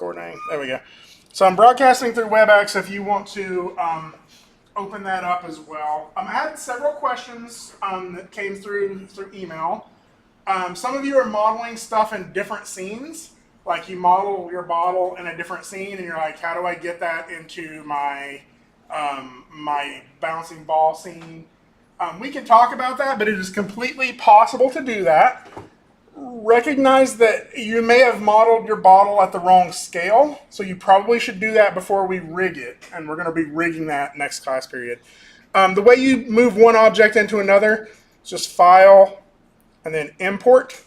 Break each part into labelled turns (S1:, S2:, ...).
S1: recording. There we go. So I'm broadcasting through WebEx if you want to open that up as well. I had several questions that came through email. Some of you are modeling stuff in different scenes. Like you model your bottle in a different scene and you're like, how do I get that into my my bouncing ball scene? We can talk about that, but it is completely possible to do that. Recognize that you may have modeled your bottle at the wrong scale, so you probably should do that before we rig it, and we're going to be rigging that next class period. The way you move one object into another is just File, and then Import,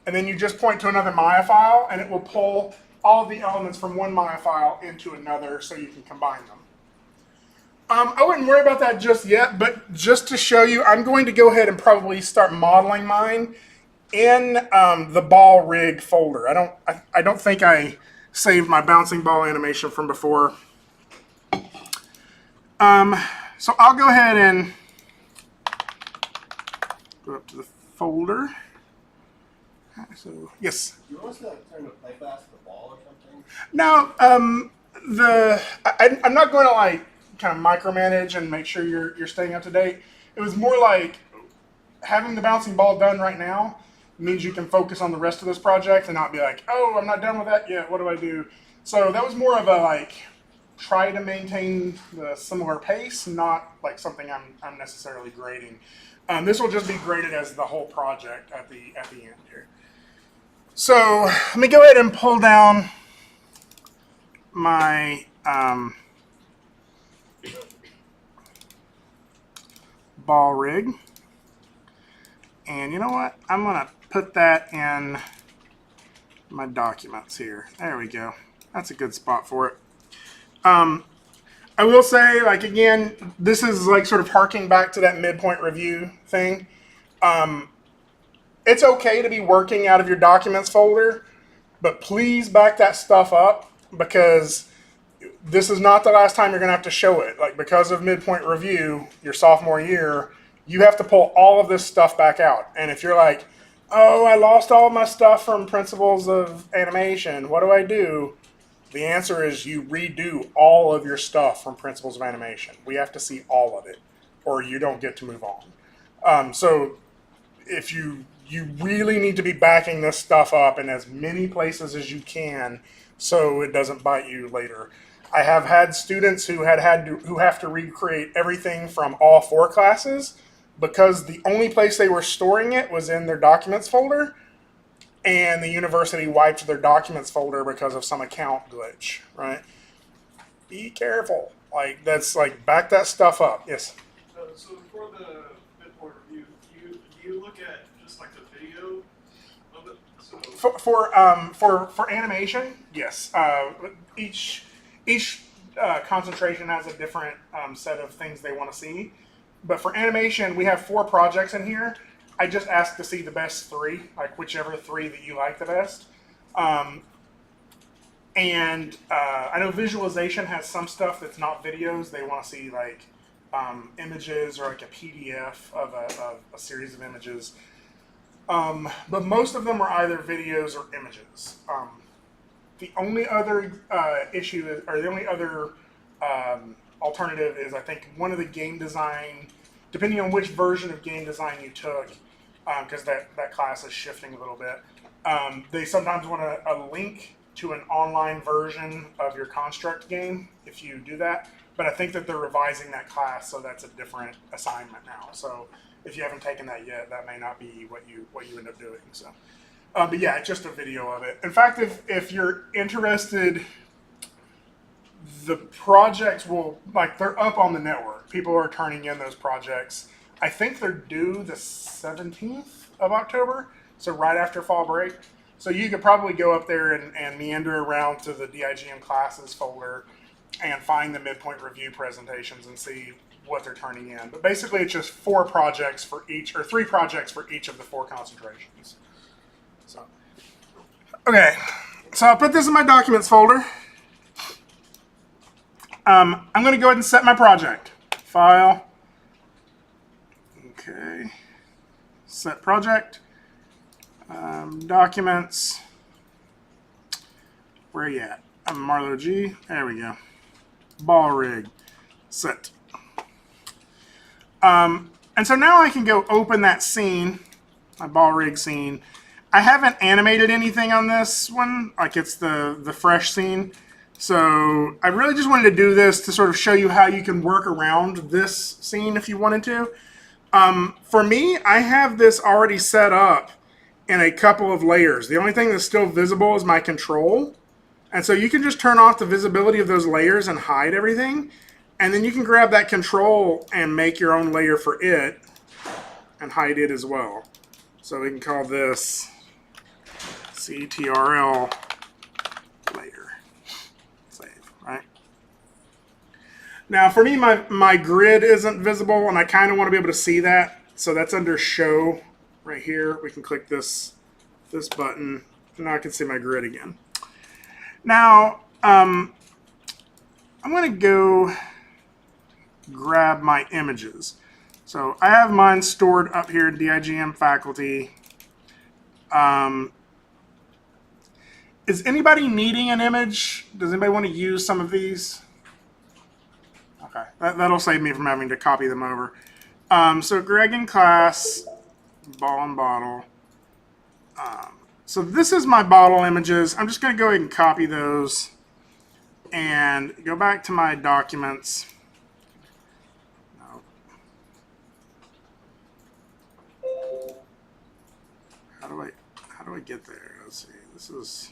S1: and then you just point to another Maya file, and it will pull all of the elements from one Maya file into another so you can combine them. I wouldn't worry about that just yet, but just to show you, I'm going to go ahead and probably start modeling mine in the ball rig folder. I don't think I saved my bouncing ball animation from before. So I'll go ahead and go up to the folder. So yes.
S2: You want us to turn the play fast the ball or something?
S1: No, I'm not going to like kind of micromanage and make sure you're staying up to date. It was more like having the bouncing ball done right now means you can focus on the rest of this project and not be like, oh, I'm not done with that yet. What do I do? So that was more of a like try to maintain the similar pace, not like something I'm necessarily grading. This will just be graded as the whole project at the end here. So let me go ahead and pull down my ball rig. And you know what? I'm going to put that in my documents here. There we go. That's a good spot for it. I will say, like, again, this is like sort of harking back to that midpoint review thing. It's okay to be working out of your documents folder, but please back that stuff up because this is not the last time you're going to have to show it. Like, because of midpoint review, your sophomore year, you have to pull all of this stuff back out. And if you're like, oh, I lost all my stuff from Principles of Animation, what do I do? The answer is you redo all of your stuff from Principles of Animation. We have to see all of it, or you don't get to move on. So if you really need to be backing this stuff up in as many places as you can so it doesn't bite you later. I have had students who have to recreate everything from all 4 classes because the only place they were storing it was in their documents folder, and the university wiped their documents folder because of some account glitch, right? Be careful. Like, that's like, back that stuff up. Yes?
S3: So for the midpoint review, do you look at just like the video of it? So
S1: For animation, yes. Each concentration has a different set of things they want to see. But for animation, we have 4 projects in here. I just asked to see the best 3, like whichever 3 that you like the best. I know visualization has some stuff that's not videos. They want to see like images or like a PDF of a series of images. But most of them are either videos or images. The only other alternative is, I think, one of the game design, depending on which version of game design you took, because that class is shifting a little bit. They sometimes want a link to an online version of your construct game if you do that. But I think that they're revising that class, so that's a different assignment now. So if you haven't taken that yet, that may not be what you end up doing. So, but yeah, it's just a video of it. In fact, if you're interested, the projects will, like, they're up on the network. People are turning in those projects. I think they're due the 17th of October, so right after fall break. So you could probably go up there and meander around to the DIGM classes folder and find the midpoint review presentations and see what they're turning in. But basically it's just 4 projects for each, or 3 projects for each of the 4 concentrations. So, okay, so I'll put this in my documents folder. I'm going to go ahead and set my project. File. Okay. Set project. Documents. Where are you at? Marlowe G. There we go. Ball rig. Set. And so now I can go open that scene, my ball rig scene. I haven't animated anything on this one, like it's the fresh scene. So I really just wanted to do this to sort of show you how you can work around this scene if you wanted to. For me, I have this already set up in a couple of layers. The only thing that's still visible is my control. And so you can just turn off the visibility of those layers and hide everything. And then you can grab that control and make your own layer for it and hide it as well. So we can call this CTRL layer. Save, right? Now for me, my grid isn't visible and I kind of want to be able to see that. So that's under show right here. We can click this button. And now I can see my grid again. Now, I'm going to go grab my images. So I have mine stored up here in DIGM faculty. Is anybody needing an image? Does anybody want to use some of these? Okay, that'll save me from having to copy them over. So Greg in class, ball and bottle. So this is my bottle images. I'm just going to go ahead and copy those and go back to my documents. How do I get there? Let's see. This is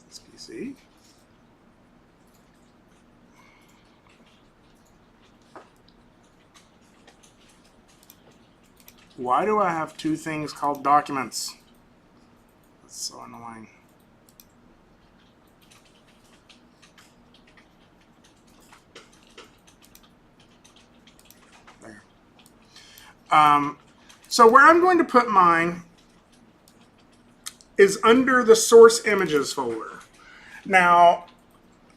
S1: this PC. Why do I have two things called documents? That's so annoying. There. So where I'm going to put mine is under the source images folder. Now,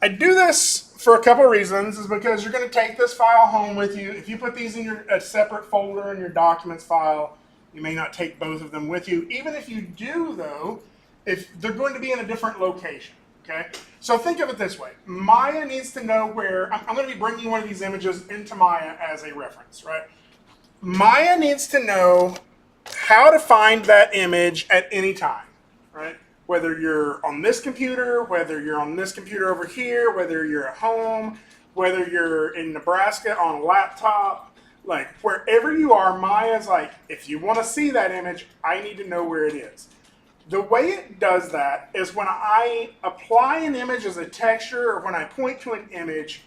S1: I do this for a couple of reasons, is because you're going to take this file home with you. If you put these in a separate folder in your documents file, you may not take both of them with you. Even if you do, though, if they're going to be in a different location. Okay? So think of it this way. Maya needs to know where, I'm going to be bringing one of these images into Maya as a reference, right? Maya needs to know how to find that image at any time, right? Whether you're on this computer, whether you're on this computer over here, whether you're at home, whether you're in Nebraska on a laptop, like wherever you are, Maya's like, if you want to see that image, I need to know where it is. The way it does that is when I apply an image as a texture or when I point to an image,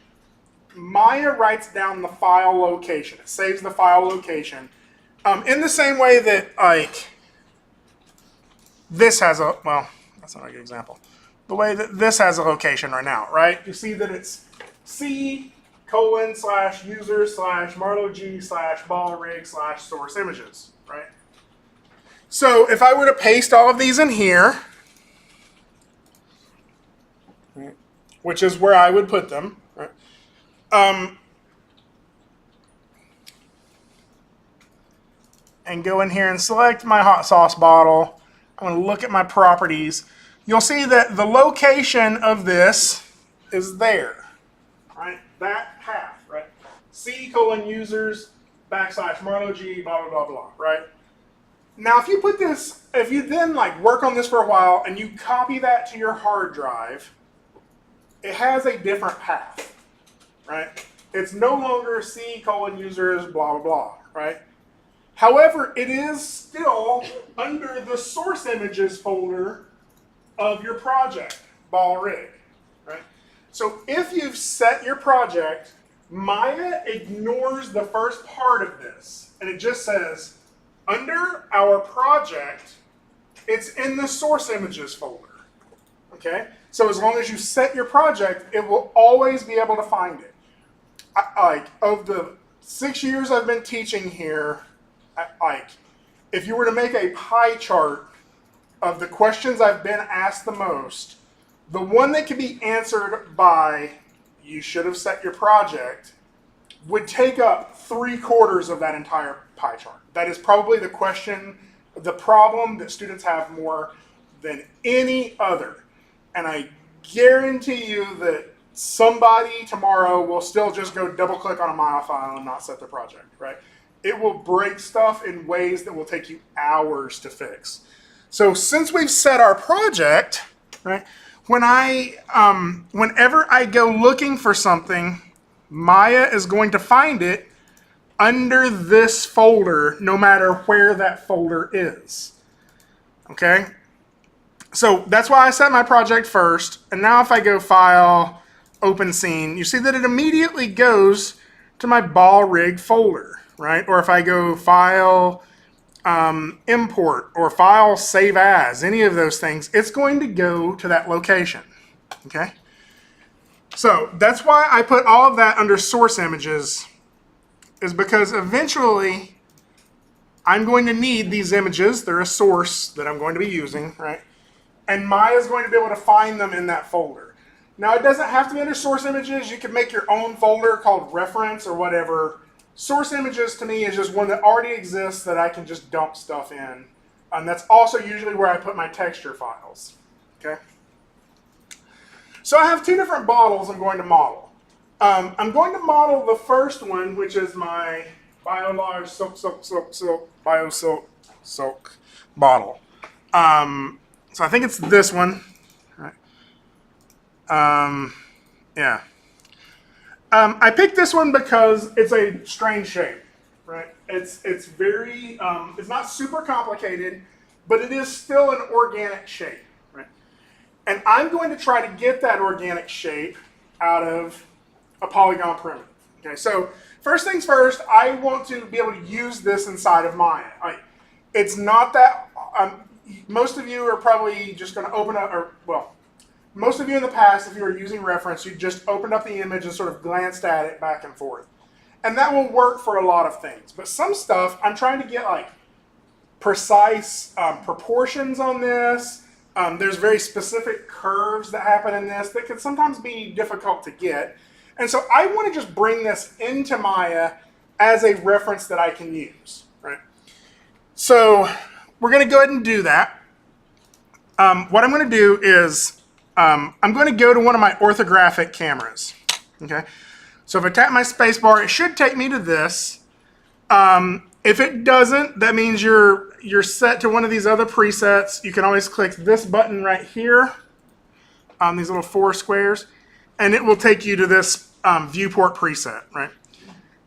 S1: Maya writes down the file location. It saves the file location. In the same way that like this has a, well, that's not a good example. The way that this has a location right now, right? You see that it's C:/user/Marlowe/G/ball/rig/source images, right? So if I were to paste all of these in here, which is where I would put them, right? And go in here and select my hot sauce bottle. I'm going to look at my properties. You'll see that the location of this is there, right? That path, right? C:/users/Marlowe/G, blah, blah, blah, blah, right? Now, if you put this, if you then like work on this for a while and you copy that to your hard drive, it has a different path, right? It's no longer C:/users, blah, blah, blah, right? However, it is still under the source images folder of your project, ball rig, right? So if you've set your project, Maya ignores the first part of this, and it just says, under our project, it's in the source images folder, okay? So as long as you set your project, it will always be able to find it. Like, of the 6 years I've been teaching here, if you were to make a pie chart of the questions I've been asked the most, the one that can be answered by you should have set your project would take up 3/4 of that entire pie chart. That is probably the problem that students have more than any other. And I guarantee you that somebody tomorrow will still just go double click on a Maya file and not set the project, right? It will break stuff in ways that will take you hours to fix. So since we've set our project, right, whenever I go looking for something, Maya is going to find it under this folder, no matter where that folder is. Okay? So that's why I set my project first. And now if I go File, Open Scene, you see that it immediately goes to my ball rig folder, right? Or if I go File, Import, or File, Save As, any of those things, it's going to go to that location. Okay? So that's why I put all of that under source images, is because eventually I'm going to need these images. They're a source that I'm going to be using, right? And Maya is going to be able to find them in that folder. Now, it doesn't have to be under source images. You can make your own folder called reference or whatever. Source images to me is just one that already exists that I can just dump stuff in. And that's also usually where I put my texture files. Okay? So I have two different bottles I'm going to model. I'm going to model the first one, which is my BioLarge BioSilk bottle. So I think it's this one. Right. Yeah. I picked this one because it's a strange shape, right? It's very, it's not super complicated, but it is still an organic shape, right? And I'm going to try to get that organic shape out of a polygon primitive. Okay, so first things first, I want to be able to use this inside of Maya. It's not that, most of you are probably just going to open up, or well, most of you in the past, if you were using reference, you just opened up the image and sort of glanced at it back and forth. And that will work for a lot of things. But some stuff, I'm trying to get like precise proportions on this. There's very specific curves that happen in this that can sometimes be difficult to get. And so I want to just bring this into Maya as a reference that I can use, right? So we're going to go ahead and do that. What I'm going to do is I'm going to go to one of my orthographic cameras. Okay, so if I tap my space bar, it should take me to this. If it doesn't, that means you're set to one of these other presets. You can always click this button right here on these little 4 squares, and it will take you to this viewport preset, right?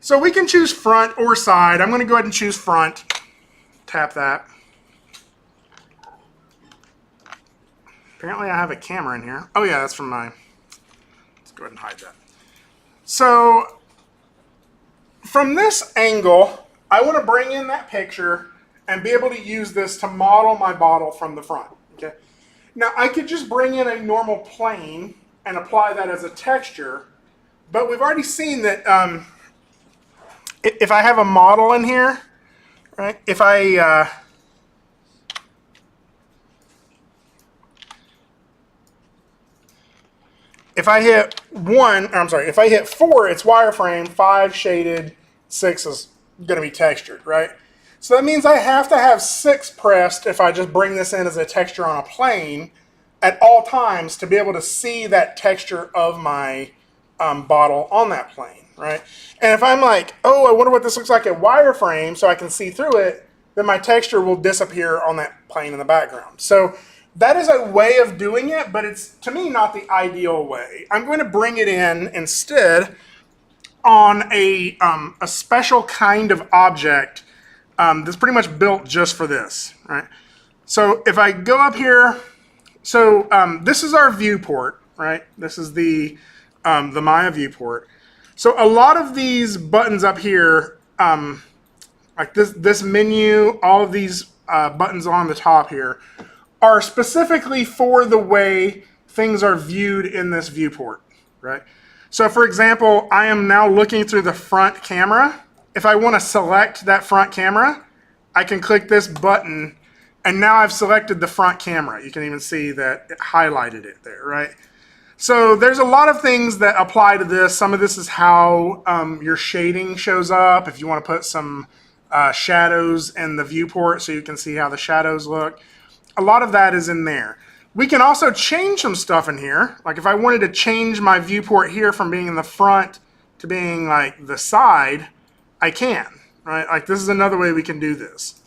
S1: So we can choose front or side. I'm going to go ahead and choose front. Tap that. Apparently I have a camera in here. Oh yeah, that's from my, let's go ahead and hide that. So from this angle, I want to bring in that picture and be able to use this to model my bottle from the front. Okay. Now I could just bring in a normal plane and apply that as a texture, but we've already seen that if I have a model in here, right? If I hit 1, if I hit 4, it's wireframe, 5 shaded, 6 is going to be textured, right? So that means I have to have 6 pressed if I just bring this in as a texture on a plane at all times to be able to see that texture of my bottle on that plane, right? And if I'm like, oh, I wonder what this looks like at wireframe so I can see through it, then my texture will disappear on that plane in the background. So that is a way of doing it, but it's, to me, not the ideal way. I'm going to bring it in instead on a special kind of object that's pretty much built just for this, right? So if I go up here, so this is our viewport, right? This is the Maya viewport. So a lot of these buttons up here, like this menu, all of these buttons on the top here, are specifically for the way things are viewed in this viewport, right? So for example, I am now looking through the front camera. If I want to select that front camera, I can click this button, and now I've selected the front camera. You can even see that it highlighted it there, right? So there's a lot of things that apply to this. Some of this is how your shading shows up. If you want to put some shadows in the viewport so you can see how the shadows look. A lot of that is in there. We can also change some stuff in here. Like if I wanted to change my viewport here from being in the front to being like the side, I can, right? Like this is another way we can do this.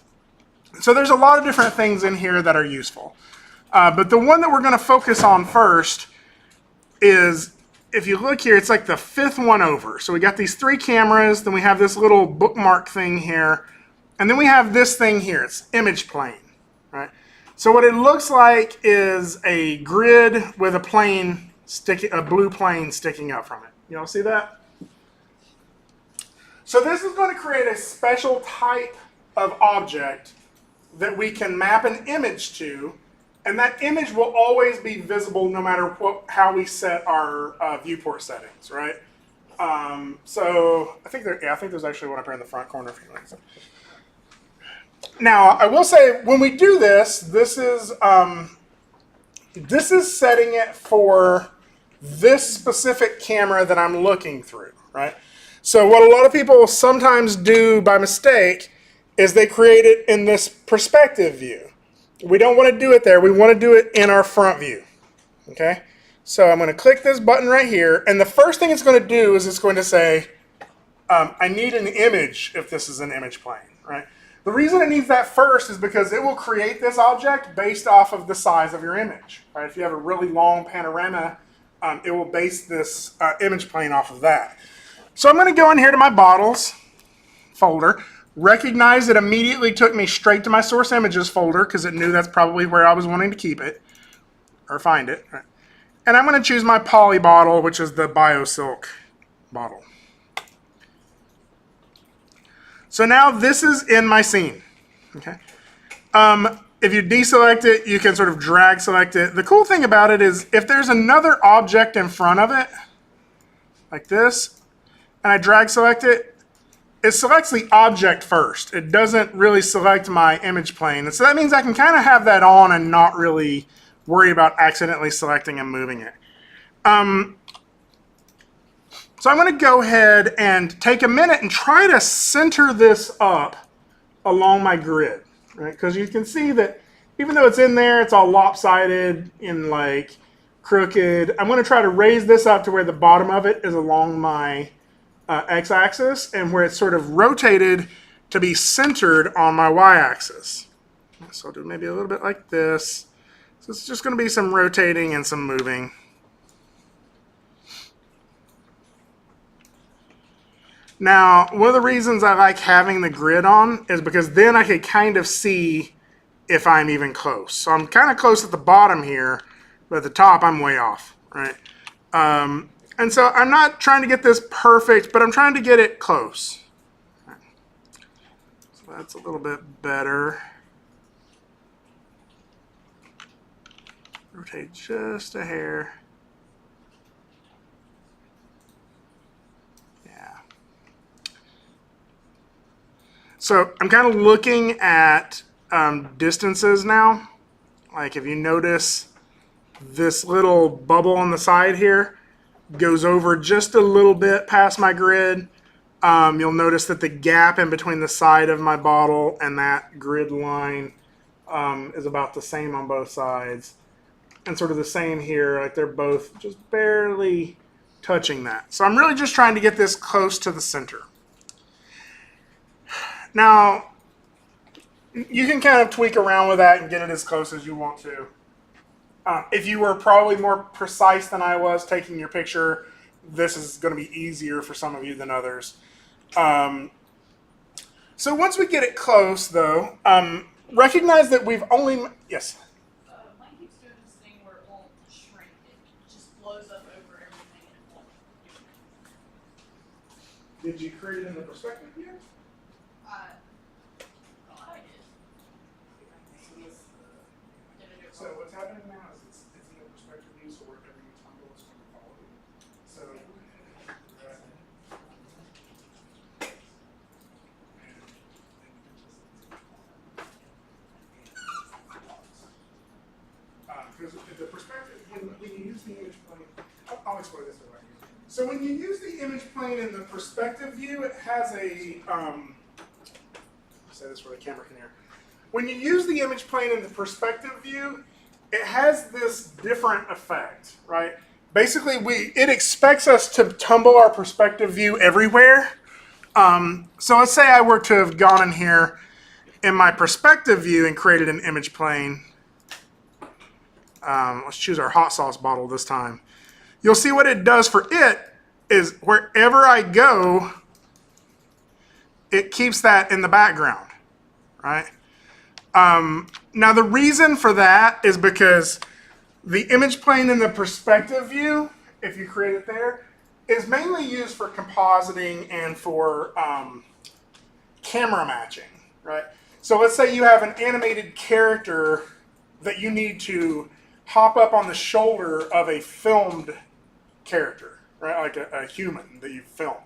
S1: So there's a lot of different things in here that are useful. But the one that we're going to focus on first is, if you look here, it's like the fifth one over. So we got these 3 cameras, then we have this little bookmark thing here, and then we have this thing here. It's image plane, right? So what it looks like is a grid with a plane a blue plane sticking up from it. You all see that? So this is going to create a special type of object that we can map an image to, and that image will always be visible no matter how we set our viewport settings, right? So I think there's actually one up here in the front corner if you want to. Now I will say when we do this, this is setting it for this specific camera that I'm looking through, right? So what a lot of people sometimes do by mistake is they create it in this perspective view. We don't want to do it there. We want to do it in our front view. Okay? So I'm going to click this button right here, and the first thing it's going to do is it's going to say, I need an image if this is an image plane, right? The reason it needs that first is because it will create this object based off of the size of your image, right? If you have a really long panorama, it will base this image plane off of that. So I'm going to go in here to my bottles folder. Recognize it immediately took me straight to my source images folder because it knew that's probably where I was wanting to keep it or find it. Right. And I'm going to choose my poly bottle, which is the BioSilk bottle. So now this is in my scene. Okay. If you deselect it, you can sort of drag select it. The cool thing about it is if there's another object in front of it, like this, and I drag select it, it selects the object first. It doesn't really select my image plane. And so that means I can kind of have that on and not really worry about accidentally selecting and moving it. So I'm going to go ahead and take a minute and try to center this up along my grid, right? Because you can see that even though it's in there, it's all lopsided and like crooked. I'm going to try to raise this up to where the bottom of it is along my x-axis and where it's sort of rotated to be centered on my y-axis. So I'll do maybe a little bit like this. So it's just going to be some rotating and some moving. Now, one of the reasons I like having the grid on is because then I can kind of see if I'm even close. So I'm kind of close at the bottom here, but at the top I'm way off, right? And so I'm not trying to get this perfect, but I'm trying to get it close. So that's a little bit better. Rotate just a hair. Yeah. So I'm kind of looking at distances now. Like if you notice this little bubble on the side here goes over just a little bit past my grid. You'll notice that the gap in between the side of my bottle and that grid line is about the same on both sides. And sort of the same here, like they're both just barely touching that. So I'm really just trying to get this close to the center. Now, you can kind of tweak around with that and get it as close as you want to. If you were probably more precise than I was taking your picture, this is going to be easier for some of you than others. So once we get it close, though, recognize that we've only... Yes?
S4: Mine keeps doing this thing where it won't shrink. It just blows up over everything and it won't do
S1: Did you create it in the perspective view?
S4: I did.
S1: So what's happening now is it's in the perspective view, so wherever you tumble, it's going to follow you. So because the perspective, when you use the image plane, I'll explain this way. So when you use the image plane in the perspective view, it has a, say this where the camera can hear. When you use the image plane in the perspective view, it has this different effect, right? Basically, it expects us to tumble our perspective view everywhere. So let's say I were to have gone in here in my perspective view and created an image plane. Let's choose our hot sauce bottle this time. You'll see what it does for it is wherever I go, it keeps that in the background, right? Now the reason for that is because the image plane in the perspective view, if you create it there, is mainly used for compositing and for camera matching, right? So let's say you have an animated character that you need to hop up on the shoulder of a filmed character, right? Like a human that you've filmed.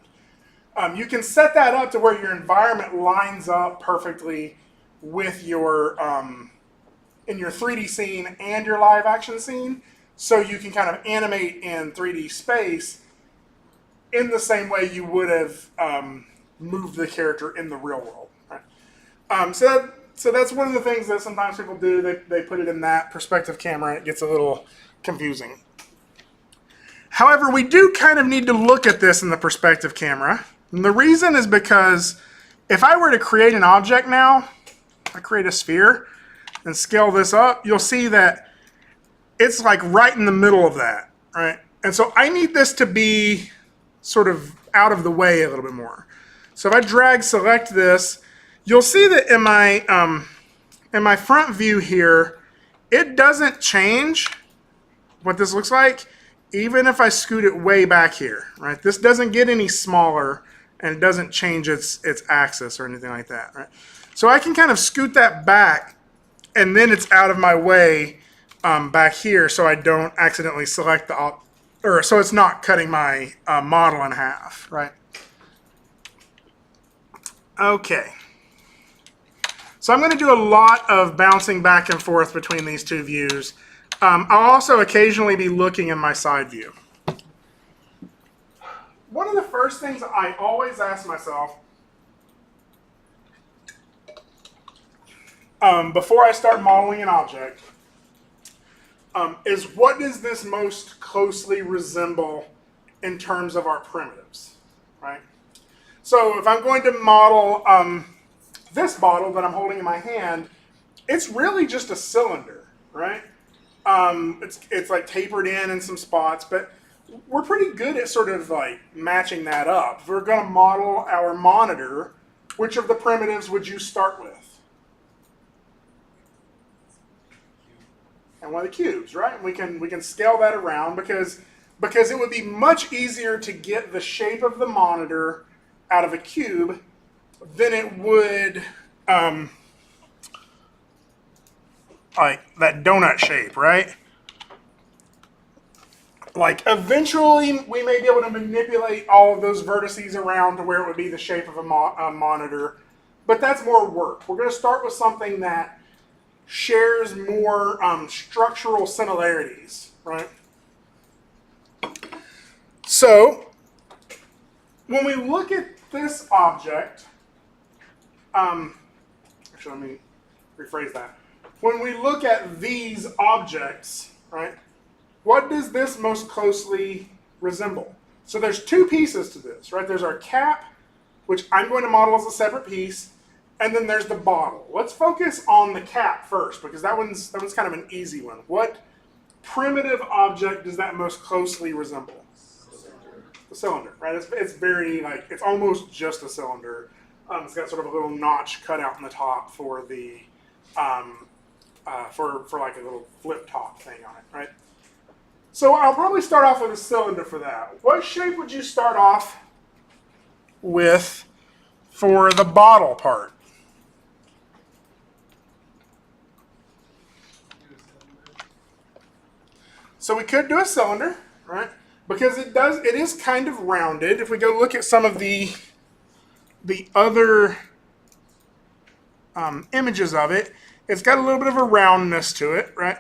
S1: You can set that up to where your environment lines up perfectly with your in your 3D scene and your live action scene, so you can kind of animate in 3D space in the same way you would have moved the character in the real world. Right? So that's one of the things that sometimes people do. They put it in that perspective camera, and it gets a little confusing. However, we do kind of need to look at this in the perspective camera. And the reason is because if I were to create an object now, I create a sphere and scale this up, you'll see that it's like right in the middle of that, right? And so I need this to be sort of out of the way a little bit more. So if I drag select this, you'll see that in my front view here, it doesn't change what this looks like, even if I scoot it way back here, right? This doesn't get any smaller, and it doesn't change its axis or anything like that, right? So I can kind of scoot that back, and then it's out of my way back here, so I don't accidentally select so it's not cutting my model in half, right? Okay. So I'm going to do a lot of bouncing back and forth between these two views. I'll also occasionally be looking in my side view. One of the first things I always ask myself before I start modeling an object is what does this most closely resemble in terms of our primitives, right? So if I'm going to model this bottle that I'm holding in my hand, it's really just a cylinder, right? It's like tapered in some spots, but we're pretty good at sort of like matching that up. If we're going to model our monitor, which of the primitives would you start with? And one of the cubes, right? We can scale that around because it would be much easier to get the shape of the monitor out of a cube than it would like that donut shape, right? Like eventually we may be able to manipulate all of those vertices around to where it would be the shape of a monitor, but that's more work. We're going to start with something that shares more structural similarities, right? So when we look at this object, actually let me rephrase that. When we look at these objects, right, what does this most closely resemble? So there's two pieces to this, right? There's our cap, which I'm going to model as a separate piece, and then there's the bottle. Let's focus on the cap first, because that one's kind of an easy one. What primitive object does that most closely resemble? The cylinder, right? It's very like it's almost just a cylinder. It's got sort of a little notch cut out in the top for the for like a little flip top thing on it, right? So I'll probably start off with a cylinder for that. What shape would you start off with for the bottle part? So we could do a cylinder, right? Because it is kind of rounded. If we go look at some of the other images of it, it's got a little bit of a roundness to it, right?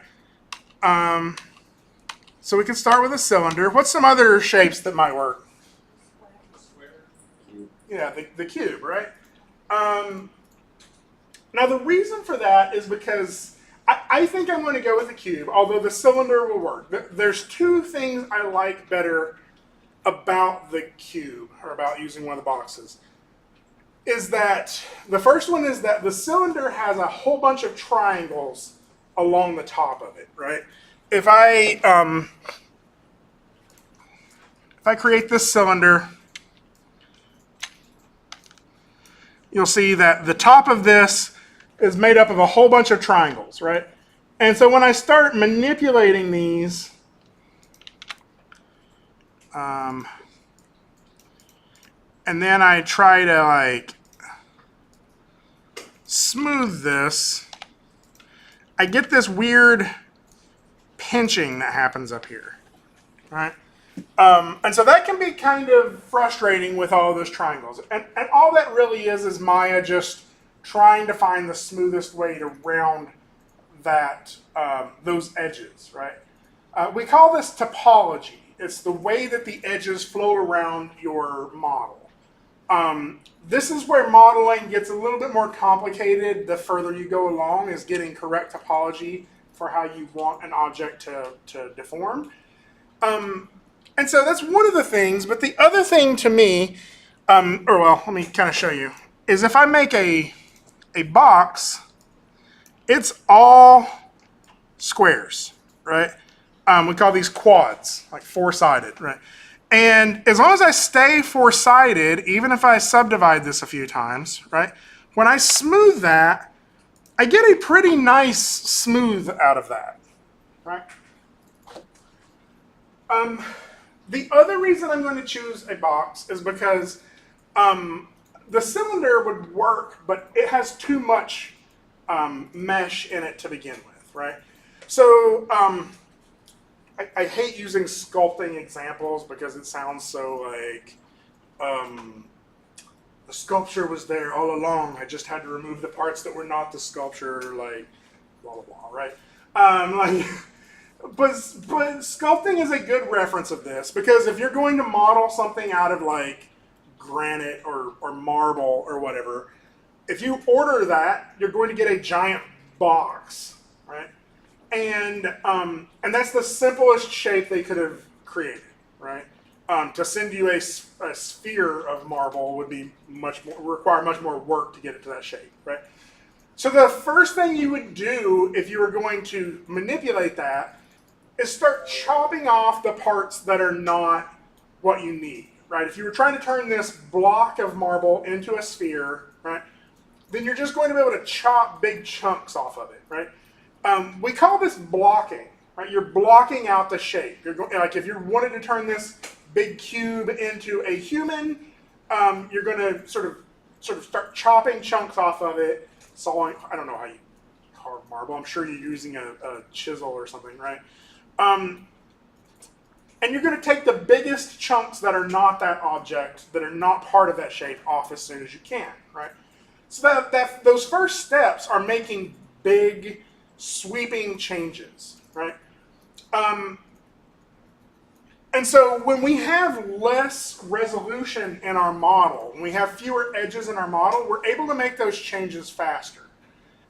S1: So we can start with a cylinder. What's some other shapes that might work? Yeah, the cube, right? Now the reason for that is because I think I'm going to go with the cube, although the cylinder will work. There's two things I like better about the cube, or about using one of the boxes. Is that the first one is that the cylinder has a whole bunch of triangles along the top of it, right? If I create this cylinder, you'll see that the top of this is made up of a whole bunch of triangles, right? And so when I start manipulating these, and then I try to like smooth this, I get this weird pinching that happens up here, right? And so that can be kind of frustrating with all those triangles. And all that really is Maya just trying to find the smoothest way to round that those edges, right? We call this topology. It's the way that the edges flow around your model. This is where modeling gets a little bit more complicated the further you go along, is getting correct topology for how you want an object to deform. And so that's one of the things, but the other thing to me, let me kind of show you, is if I make a box, it's all squares, right? We call these quads, like four-sided, right? And as long as I stay four-sided, even if I subdivide this a few times, right? When I smooth that, I get a pretty nice smooth out of that, right? The other reason I'm going to choose a box is because the cylinder would work, but it has too much mesh in it to begin with, right? So I hate using sculpting examples because it sounds so like the sculpture was there all along. I just had to remove the parts that were not the sculpture, like blah blah blah, right? But sculpting is a good reference of this, because if you're going to model something out of like granite or marble or whatever, if you order that, you're going to get a giant box, right? And that's the simplest shape they could have created, right? To send you a sphere of marble would be require much more work to get it to that shape, right? So the first thing you would do if you were going to manipulate that is start chopping off the parts that are not what you need, right? If you were trying to turn this block of marble into a sphere, right, then you're just going to be able to chop big chunks off of it, right? We call this blocking, right? You're blocking out the shape. You're like if you wanted to turn this big cube into a human, you're going to sort of start chopping chunks off of it, sawing. I don't know how you carve marble. I'm sure you're using a chisel or something, right? And you're going to take the biggest chunks that are not that object, that are not part of that shape, off as soon as you can, right? So that those first steps are making big, sweeping changes, right? And so when we have less resolution in our model, when we have fewer edges in our model, we're able to make those changes faster.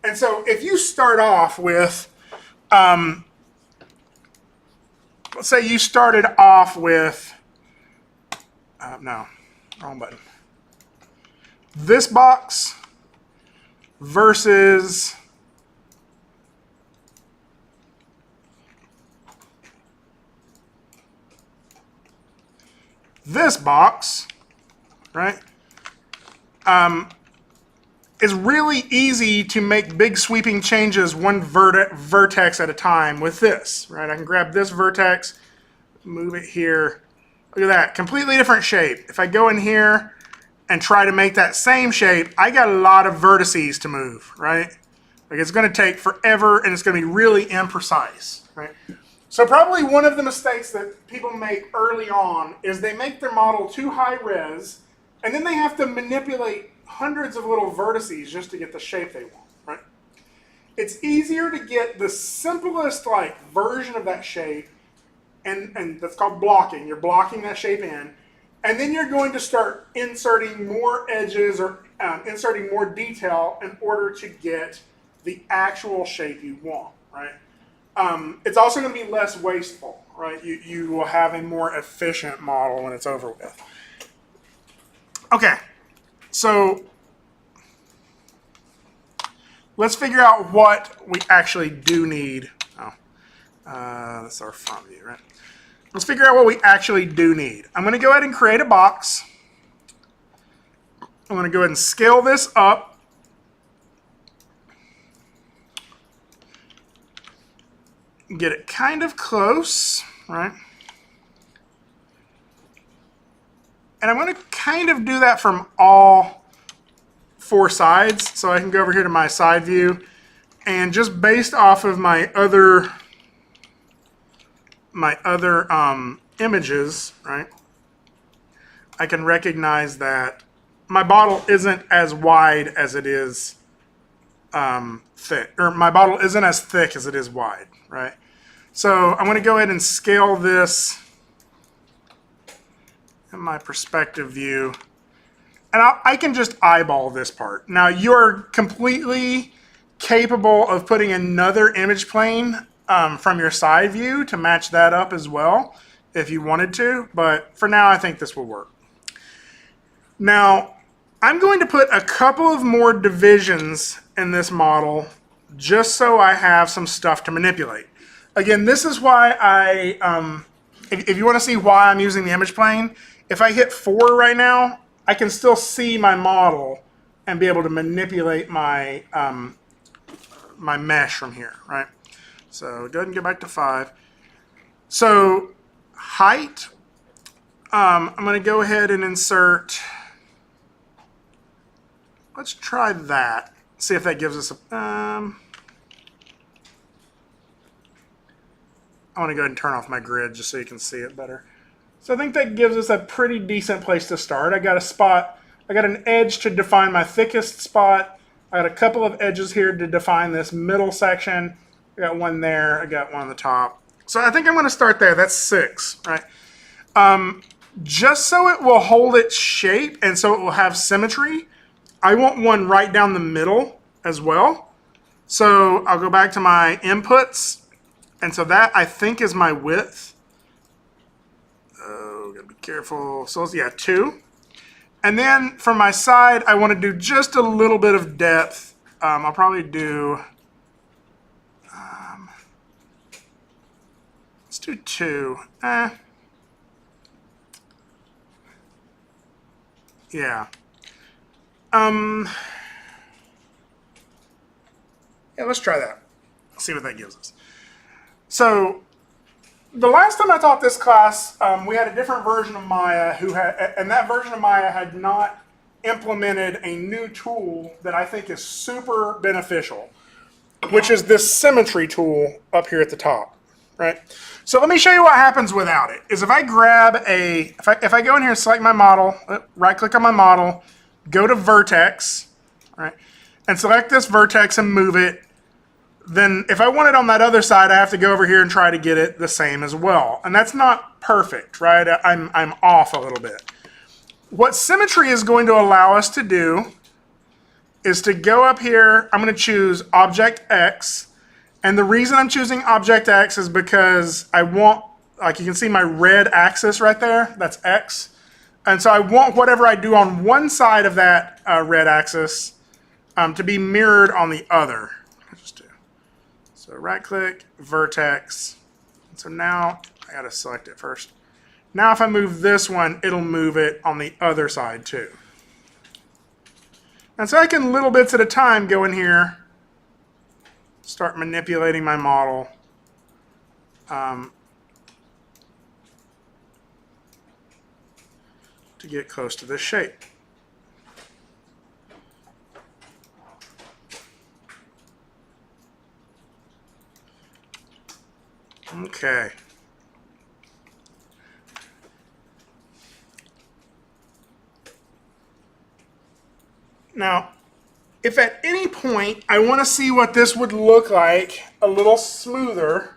S1: And so if you start off with, let's say you started off with, no, wrong button. This box versus this box, right, is really easy to make big sweeping changes one vertex at a time with this, right? I can grab this vertex, move it here. Look at that, completely different shape. If I go in here and try to make that same shape, I got a lot of vertices to move, right? Like it's going to take forever and it's going to be really imprecise, right? So probably one of the mistakes that people make early on is they make their model too high res, and then they have to manipulate hundreds of little vertices just to get the shape they want, right? It's easier to get the simplest like version of that shape and that's called blocking. You're blocking that shape in. And then you're going to start inserting more edges or inserting more detail in order to get the actual shape you want, right? It's also going to be less wasteful, right? You will have a more efficient model when it's over with. Okay, so let's figure out what we actually do need. That's our front view, right? Let's figure out what we actually do need. I'm going to go ahead and create a box. I'm going to go ahead and scale this up. Get it kind of close, right? And I'm going to kind of do that from all 4 sides. So I can go over here to my side view, and just based off of my other images, right? I can recognize that my bottle isn't as wide as it is thick, or my bottle isn't as thick as it is wide, right? So I'm going to go ahead and scale this in my perspective view, and I can just eyeball this part. Now you're completely capable of putting another image plane from your side view to match that up as well if you wanted to, but for now I think this will work. Now I'm going to put a couple of more divisions in this model just so I have some stuff to manipulate. Again, this is why if you want to see why I'm using the image plane, if I hit 4 right now, I can still see my model and be able to manipulate my my mesh from here, right? So go ahead and go back to 5. So height, I'm going to go ahead and insert, let's try that. See if that gives us a, I want to go ahead and turn off my grid just so you can see it better. So I think that gives us a pretty decent place to start. I got a spot, I got an edge to define my thickest spot. I got a couple of edges here to define this middle section. I got one there, I got one on the top. So I think I'm going to start there. That's 6, right? Just so it will hold its shape and so it will have symmetry, I want one right down the middle as well. So I'll go back to my inputs, and so that I think is my width. Oh, gotta be careful. So yeah, 2. And then from my side, I want to do just a little bit of depth. I'll probably do, let's do 2. Yeah. Yeah, let's try that. See what that gives us. So the last time I taught this class, we had a different version of Maya and that version of Maya had not implemented a new tool that I think is super beneficial, which is this Symmetry tool up here at the top, right? So let me show you what happens without it. Is if I grab if I go in here and select my model, right click on my model, go to Vertex, right, and select this vertex and move it, then if I want it on that other side, I have to go over here and try to get it the same as well. And that's not perfect, right? I'm off a little bit. What Symmetry is going to allow us to do is to go up here. I'm going to choose Object X. And the reason I'm choosing Object X is because I want, like you can see my red axis right there, that's X. And so I want whatever I do on one side of that red axis to be mirrored on the other. So right click, Vertex. And so now I gotta select it first. Now if I move this one, it'll move it on the other side too. And so I can little bits at a time go in here, start manipulating my model. To get close to this shape. Okay. Now, if at any point I want to see what this would look like a little smoother,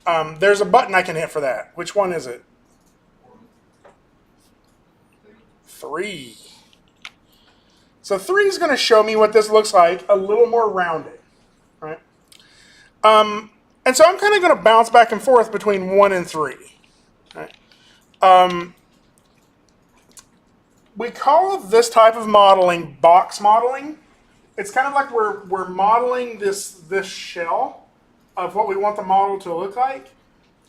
S1: there's a button I can hit for that. Which one is it? 3. So 3 is going to show me what this looks like, a little more rounded, right? And so I'm kind of going to bounce back and forth between 1 and 3. Right? We call this type of modeling box modeling. It's kind of like we're modeling this shell of what we want the model to look like,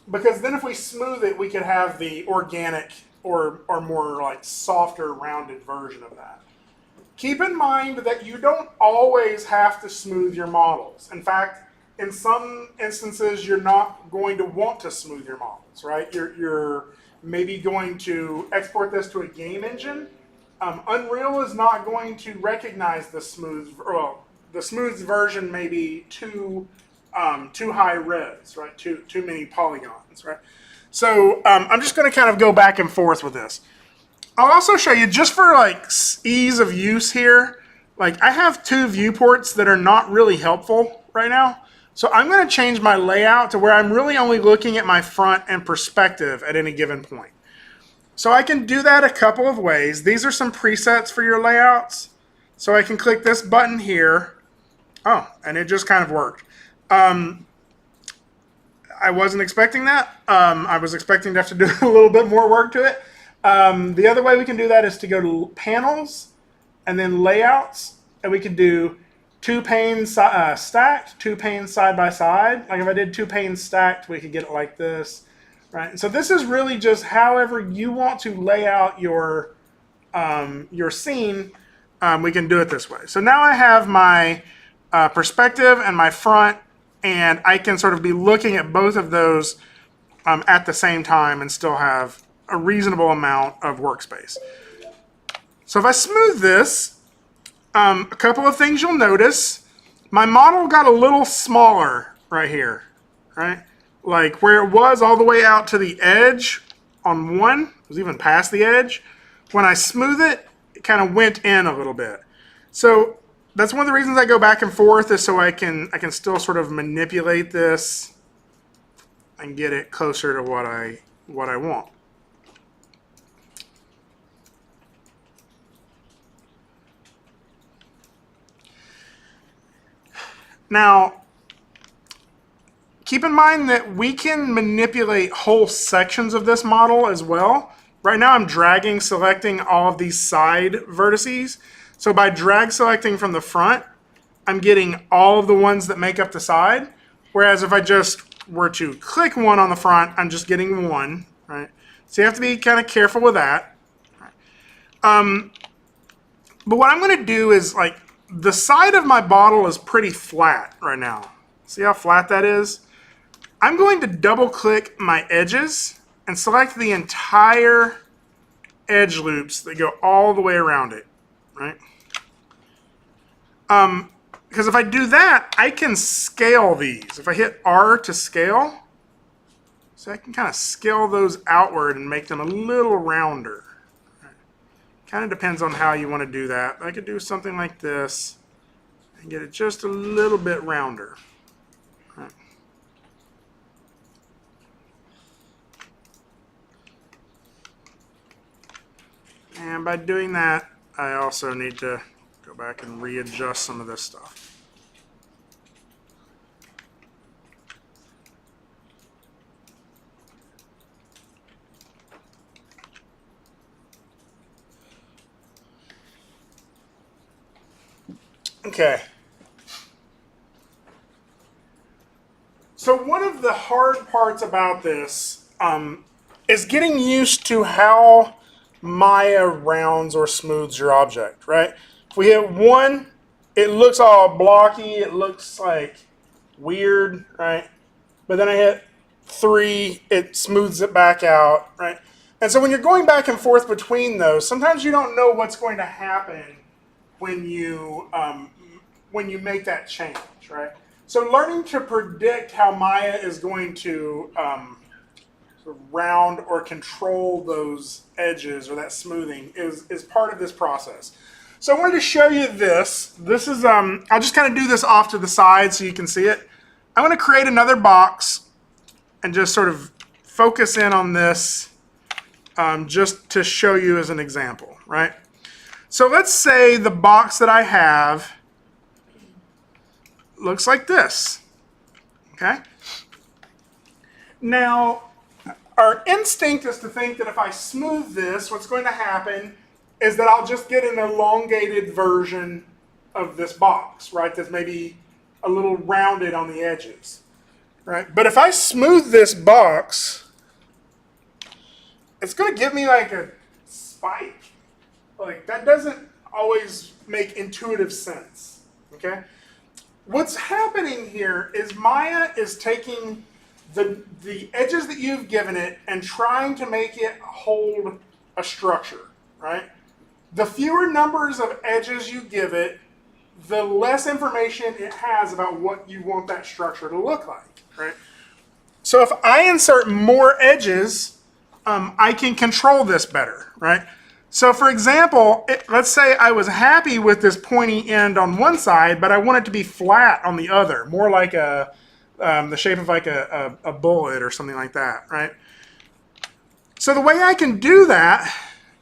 S1: because then if we smooth it, we could have the organic or more like softer, rounded version of that. Keep in mind that you don't always have to smooth your models. In fact, in some instances, you're not going to want to smooth your models, right? You're maybe going to export this to a game engine. Unreal is not going to recognize the smooth. Well, the smooth version may be too high res, right? Too many polygons, right? So I'm just going to kind of go back and forth with this. I'll also show you, just for like ease of use here, like I have 2 viewports that are not really helpful right now. So I'm going to change my layout to where I'm really only looking at my front and perspective at any given point. So I can do that a couple of ways. These are some presets for your layouts. So I can click this button here. Oh, and it just kind of worked. I wasn't expecting that. I was expecting to have to do a little bit more work to it. The other way we can do that is to go to Panels and then Layouts, and we could do 2 panes stacked, 2 panes side by side. Like if I did 2 panes stacked, we could get it like this, right? So this is really just however you want to lay out your scene. We can do it this way. So now I have my perspective and my front, and I can sort of be looking at both of those at the same time and still have a reasonable amount of workspace. So if I smooth this, a couple of things you'll notice. My model got a little smaller right here, right? Like where it was all the way out to the edge on one, it was even past the edge. When I smooth it, it kind of went in a little bit. So that's one of the reasons I go back and forth, is so I can still sort of manipulate this and get it closer to what I want. Now, keep in mind that we can manipulate whole sections of this model as well. Right now I'm dragging, selecting all of these side vertices. So by drag selecting from the front, I'm getting all of the ones that make up the side. Whereas if I just were to click one on the front, I'm just getting one, right? So you have to be kind of careful with that. But what I'm going to do is, like, the side of my bottle is pretty flat right now. See how flat that is? I'm going to double click my edges and select the entire edge loops that go all the way around it, right? Because if I do that, I can scale these. If I hit R to scale, so I can kind of scale those outward and make them a little rounder. Kind of depends on how you want to do that. I could do something like this and get it just a little bit rounder. Right. And by doing that, I also need to go back and readjust some of this stuff. Okay. So one of the hard parts about this is getting used to how Maya rounds or smooths your object, right? If we hit 1, it looks all blocky, it looks like weird, right? But then I hit 3, it smooths it back out, right? And so when you're going back and forth between those, sometimes you don't know what's going to happen when you make that change, right? So learning to predict how Maya is going to sort of round or control those edges or that smoothing is part of this process. So I wanted to show you this. This is, I'll just kind of do this off to the side so you can see it. I'm going to create another box. and just sort of focus in on this just to show you as an example, right? So let's say the box that I have looks like this, okay? Now, our instinct is to think that if I smooth this, what's going to happen is that I'll just get an elongated version of this box, right? That's maybe a little rounded on the edges, right? But if I smooth this box, it's going to give me like a spike. Like, that doesn't always make intuitive sense, okay? What's happening here is Maya is taking the edges that you've given it and trying to make it hold a structure, right? The fewer numbers of edges you give it, the less information it has about what you want that structure to look like, right? So if I insert more edges, I can control this better, right? So for example, let's say I was happy with this pointy end on one side, but I want it to be flat on the other, more like the shape of like a bullet or something like that, right? So the way I can do that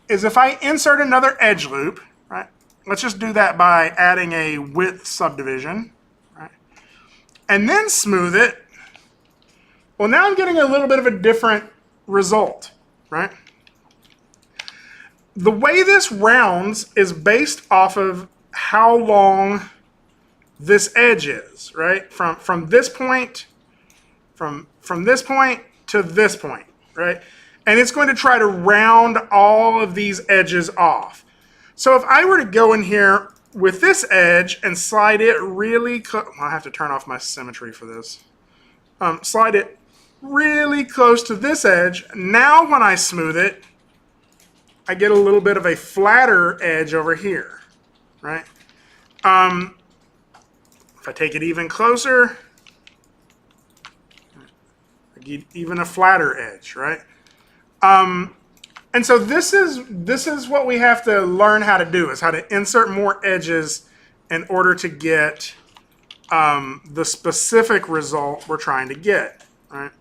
S1: is if I insert another edge loop, right? Let's just do that by adding a width subdivision, right? And then smooth it. Well, now I'm getting a little bit of a different result, right? The way this rounds is based off of how long this edge is, right? From this point, from this point to this point, right? And it's going to try to round all of these edges off. So if I were to go in here with this edge and slide it really close, well, I have to turn off my symmetry for this. Slide it really close to this edge. Now when I smooth it, I get a little bit of a flatter edge over here, right? If I take it even closer, I get even a flatter edge, right? And so this is what we have to learn how to do, is how to insert more edges in order to get the specific result we're trying to get, right?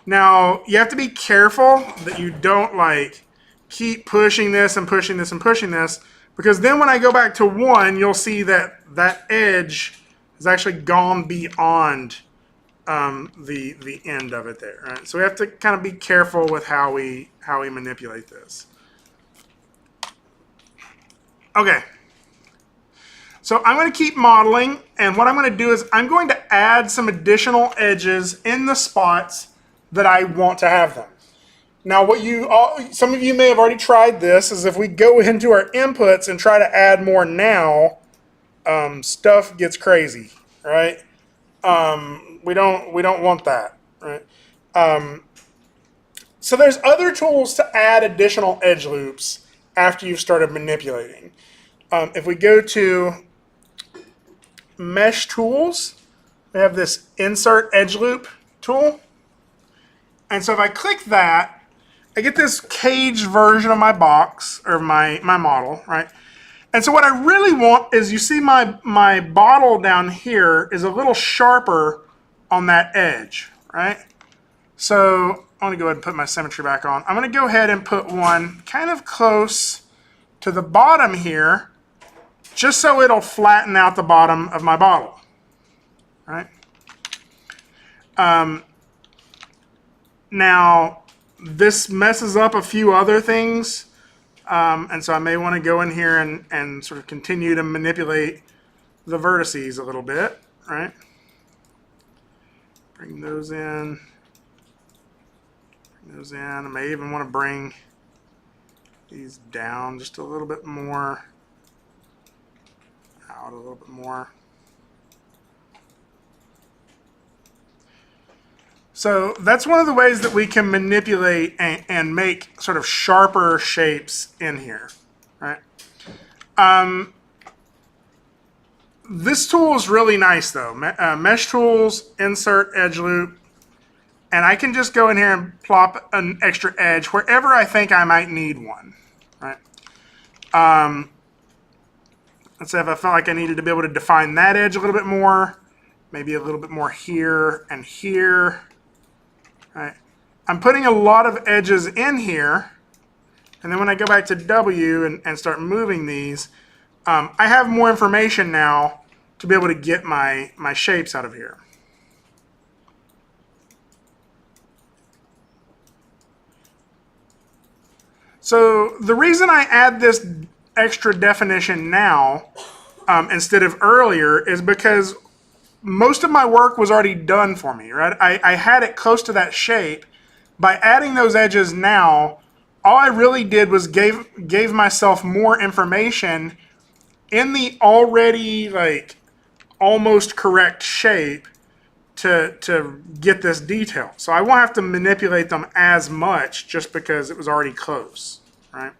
S1: Now, you have to be careful that you don't like keep pushing this and pushing this and pushing this, because then when I go back to 1, you'll see that that edge has actually gone beyond the end of it there, right? So we have to kind of be careful with how we manipulate this. Okay. So I'm going to keep modeling, and what I'm going to do is I'm going to add some additional edges in the spots that I want to have them. Now, some of you may have already tried this, is if we go into our inputs and try to add more now, stuff gets crazy, right? We don't want that, right? So there's other tools to add additional edge loops after you've started manipulating. If we go to Mesh Tools, we have this Insert Edge Loop tool. And so if I click that, I get this caged version of my box, or my model, right? And so what I really want is, you see my bottle down here is a little sharper on that edge, right? So I want to go ahead and put my symmetry back on. I'm going to go ahead and put one kind of close to the bottom here, just so it'll flatten out the bottom of my bottle, right? Now, this messes up a few other things, and so I may want to go in here and sort of continue to manipulate the vertices a little bit, right? Bring those in. Bring those in. I may even want to bring these down just a little bit more. Out a little bit more. So that's one of the ways that we can manipulate and make sort of sharper shapes in here, right? This tool is really nice though. Mesh Tools, Insert Edge Loop, and I can just go in here and plop an extra edge wherever I think I might need one, right? Let's say if I felt like I needed to be able to define that edge a little bit more, maybe a little bit more here and here, Right. I'm putting a lot of edges in here, and then when I go back to W and start moving these, I have more information now to be able to get my shapes out of here. So the reason I add this extra definition now instead of earlier is because most of my work was already done for me, right? I had it close to that shape. By adding those edges now, all I really did was gave myself more information in the already like almost correct shape to get this detail. So I won't have to manipulate them as much just because it was already close, right?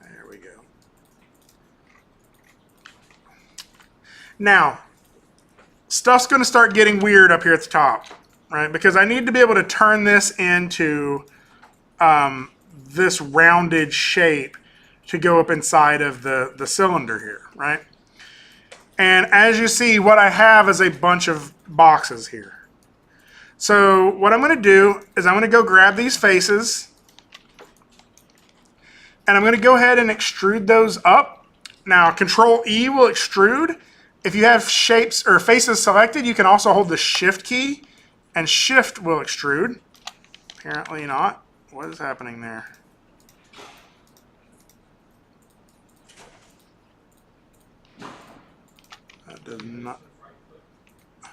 S1: There we go. Now, stuff's going to start getting weird up here at the top, right? Because I need to be able to turn this into this rounded shape to go up inside of the cylinder here, right? And as you see, what I have is a bunch of boxes here. So what I'm going to do is I'm going to go grab these faces, and I'm going to go ahead and extrude those up. Now, Control E will extrude. If you have shapes or faces selected, you can also hold the Shift key, and Shift will extrude. Apparently not. What is happening there? That does not. I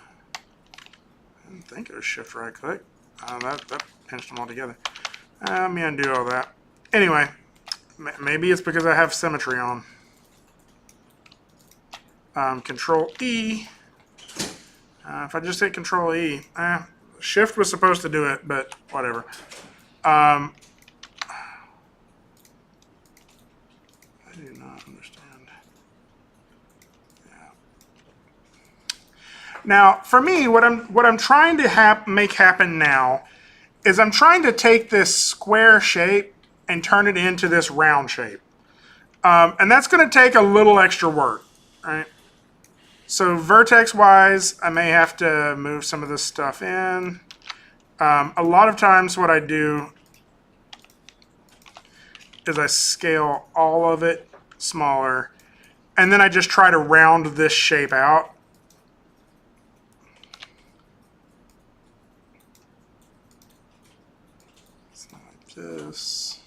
S1: didn't think it was Shift right click. That pinched them all together. Let me undo all that. Anyway, maybe it's because I have Symmetry on. Control E. If I just hit Control E, Shift was supposed to do it, but whatever. I do not understand. Yeah. Now, for me, what I'm trying to make happen now is I'm trying to take this square shape and turn it into this round shape, and that's going to take a little extra work, right? So vertex-wise, I may have to move some of this stuff in. A lot of times what I do is I scale all of it smaller, and then I just try to round this shape out. It's not like this.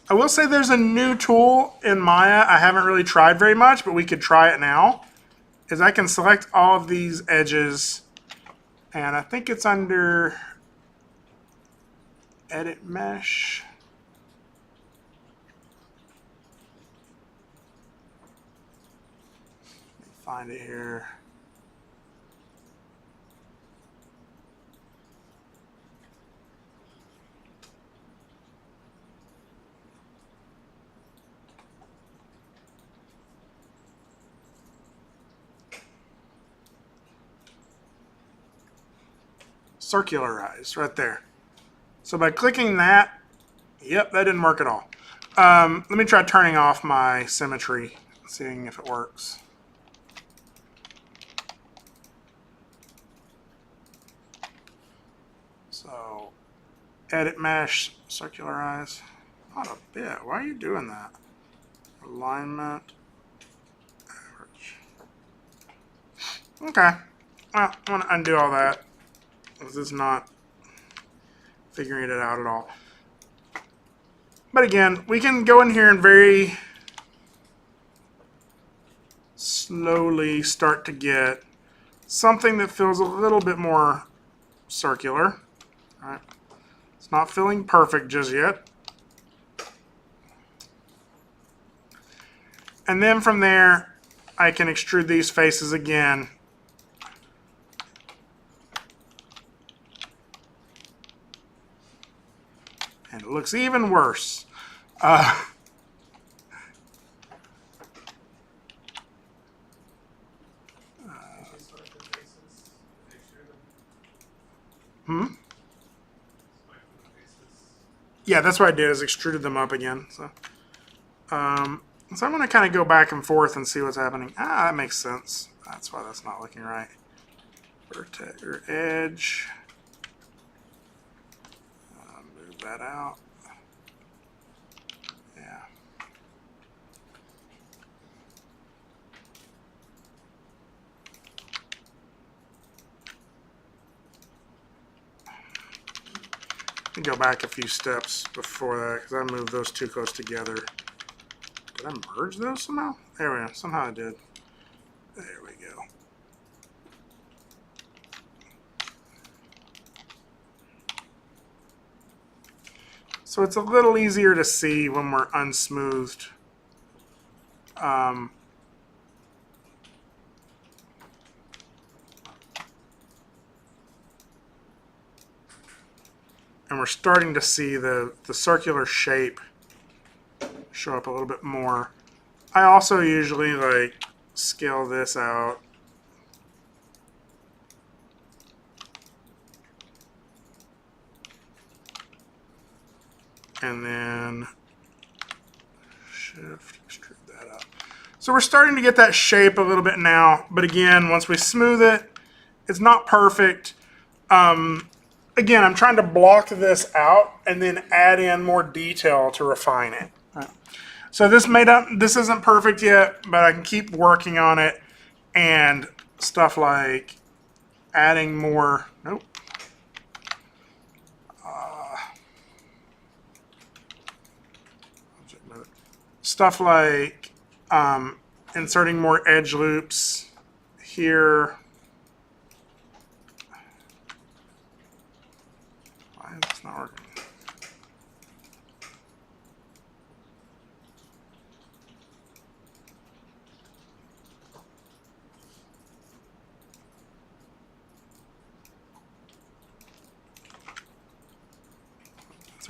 S1: I will say there's a new tool in Maya I haven't really tried very much, but we could try it now. Is I can select all of these edges, and I think it's under Edit Mesh. Let me find it here. Circularize right there. So by clicking that, yep, that didn't work at all. Let me try turning off my Symmetry, seeing if it works. So edit mesh, circularize. Not a bit. Why are you doing that? Alignment, average. Okay. Well, I want to undo all that. This is not figuring it out at all. But again, we can go in here and very slowly start to get something that feels a little bit more circular. All right. It's not feeling perfect just yet. And then from there, I can extrude these faces again. And it looks even worse. Yeah, that's what I did, is extruded them up again. So I'm going to kind of go back and forth and see what's happening. That makes sense. That's why that's not looking right. vertex or edge. Move that out. Yeah. Let me go back a few steps before that because I moved those too close together. Did I merge those somehow? There we go. Somehow I did. There we go. So it's a little easier to see when we're unsmoothed. And we're starting to see the circular shape show up a little bit more. I also usually like scale this out. And then shift, extrude that up. So we're starting to get that shape a little bit now, but again, once we smooth it, it's not perfect. Again, I'm trying to block this out and then add in more detail to refine it. So this isn't perfect yet, but I can keep working on it, and stuff like adding more, stuff like inserting more edge loops here. Why is this not working?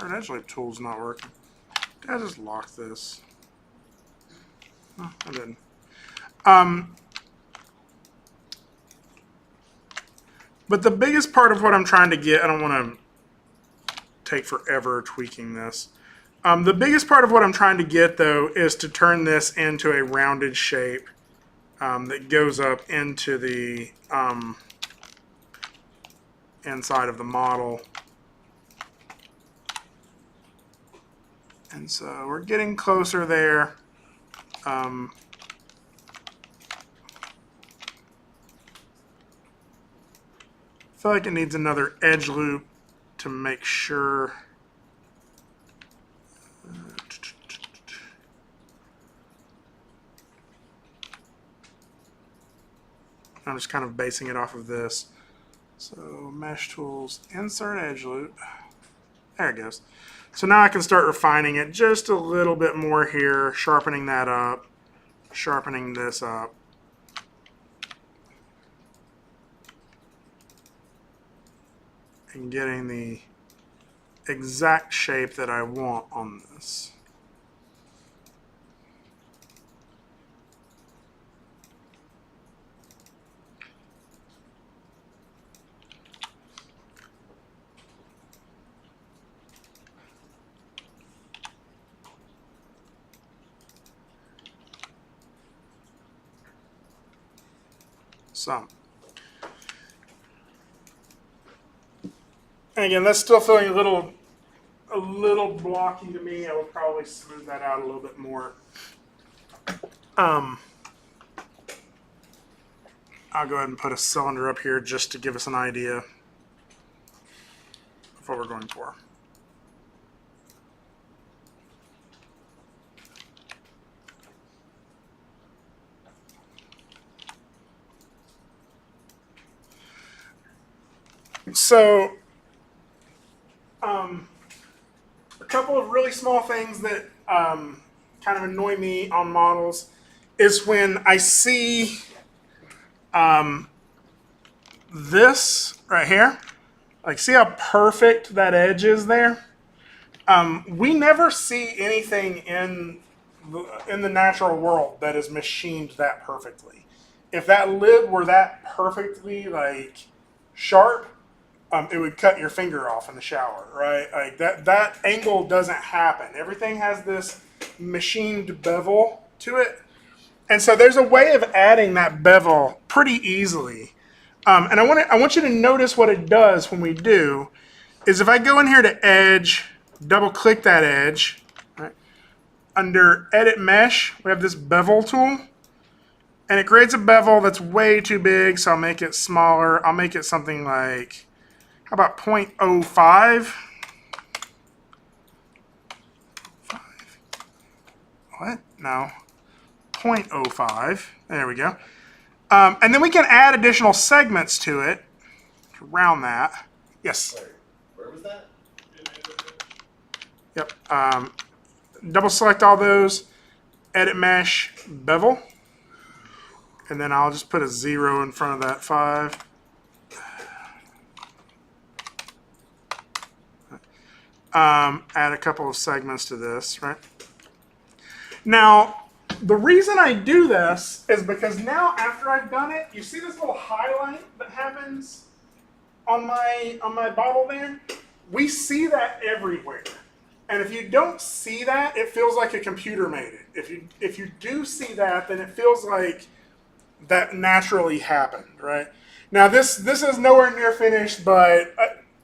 S1: Our Edgeloop tool's not working. Did I just lock this? No, I didn't. But the biggest part of what I'm trying to get, I don't want to take forever tweaking this. The biggest part of what I'm trying to get, though, is to turn this into a rounded shape that goes up into the inside of the model. And so we're getting closer there. I feel like it needs another edge loop to make sure. I'm just kind of basing it off of this. So mesh tools, insert edge loop. There it goes. So now I can start refining it just a little bit more here, sharpening that up, sharpening this up. And getting the exact shape that I want on this. Some. And again, that's still feeling a little blocky to me. I would probably smooth that out a little bit more. I'll go ahead and put a cylinder up here just to give us an idea of what we're going for. So, a couple of really small things that kind of annoy me on models is when I see this right here. Like, see how perfect that edge is there? We never see anything in the natural world that is machined that perfectly. If that lid were that perfectly like sharp, it would cut your finger off in the shower, right? Like that angle doesn't happen. Everything has this machined bevel to it. And so there's a way of adding that bevel pretty easily And I want you to notice what it does when we do, is if I go in here to edge, double click that edge, right? Under edit mesh, we have this bevel tool. And it creates a bevel that's way too big, so I'll make it smaller. I'll make it something like, how about 0.05? What? No. 0.05. There we go. And then we can add additional segments to it to round that. Yes.
S2: Sorry, where was that?
S1: Yep. Double select all those. Edit mesh bevel. And then I'll just put a 0 in front of that 5. Add a couple of segments to this, right? Now, the reason I do this is because now after I've done it, you see this little highlight that happens on my bottle there? We see that everywhere. And if you don't see that, it feels like a computer made it. If you do see that, then it feels like that naturally happened, right? Now this is nowhere near finished, but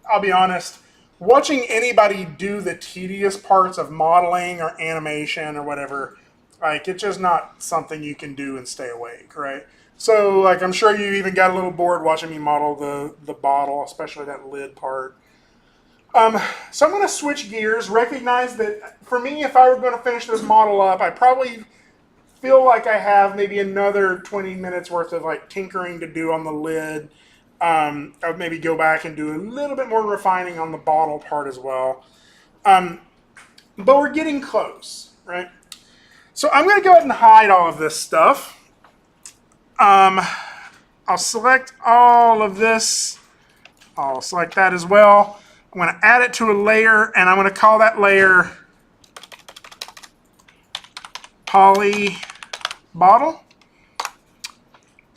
S1: I'll be honest, watching anybody do the tedious parts of modeling or animation or whatever, like it's just not something you can do and stay awake, right? So like I'm sure you even got a little bored watching me model the bottle, especially that lid part. So I'm going to switch gears, recognize that for me, if I were going to finish this model up, I probably feel like I have maybe another 20 minutes worth of like tinkering to do on the lid. I would maybe go back and do a little bit more refining on the bottle part as well. But we're getting close, right? So I'm going to go ahead and hide all of this stuff. I'll select all of this. I'll select that as well. I'm going to add it to a layer, and I'm going to call that layer Poly Bottle.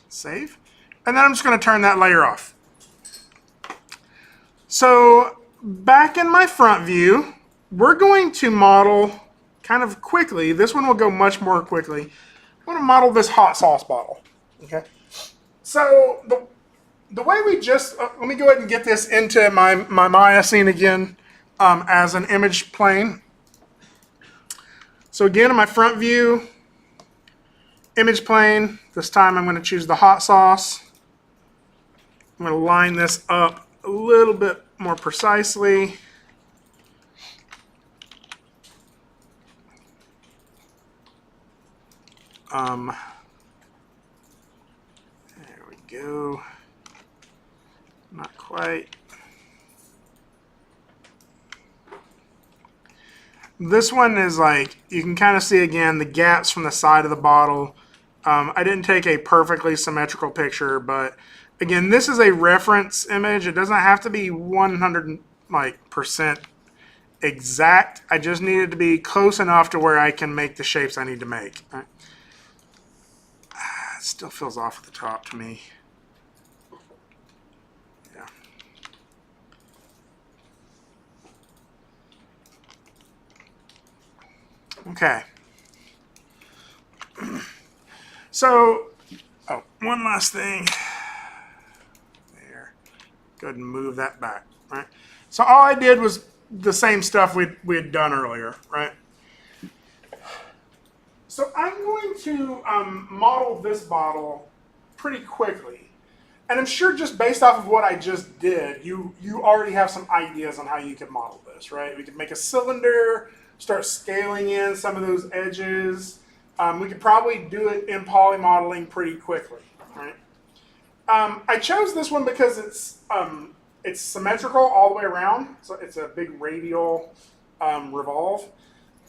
S1: Save. And then I'm just going to turn that layer off. So back in my front view, we're going to model kind of quickly. This one will go much more quickly. I'm going to model this hot sauce bottle. Okay. So the way we just, let me go ahead and get this into my Maya scene again as an image plane. So again, in my front view, image plane, this time I'm going to choose the hot sauce. I'm going to line this up a little bit more precisely. There we go. Not quite. This one is like, you can kind of see again the gaps from the side of the bottle. I didn't take a perfectly symmetrical picture, but again, this is a reference image. It doesn't have to be 100% exact. I just need it to be close enough to where I can make the shapes I need to make. All right. It still feels off at the top to me. Yeah. Okay. So, oh, one last thing. There. Go ahead and move that back. Right. So all I did was the same stuff we had done earlier, right? So I'm going to model this bottle pretty quickly. And I'm sure just based off of what I just did, you already have some ideas on how you could model this, right? We could make a cylinder, start scaling in some of those edges. We could probably do it in poly modeling pretty quickly, right? I chose this one because it's symmetrical all the way around. So it's a big radial revolve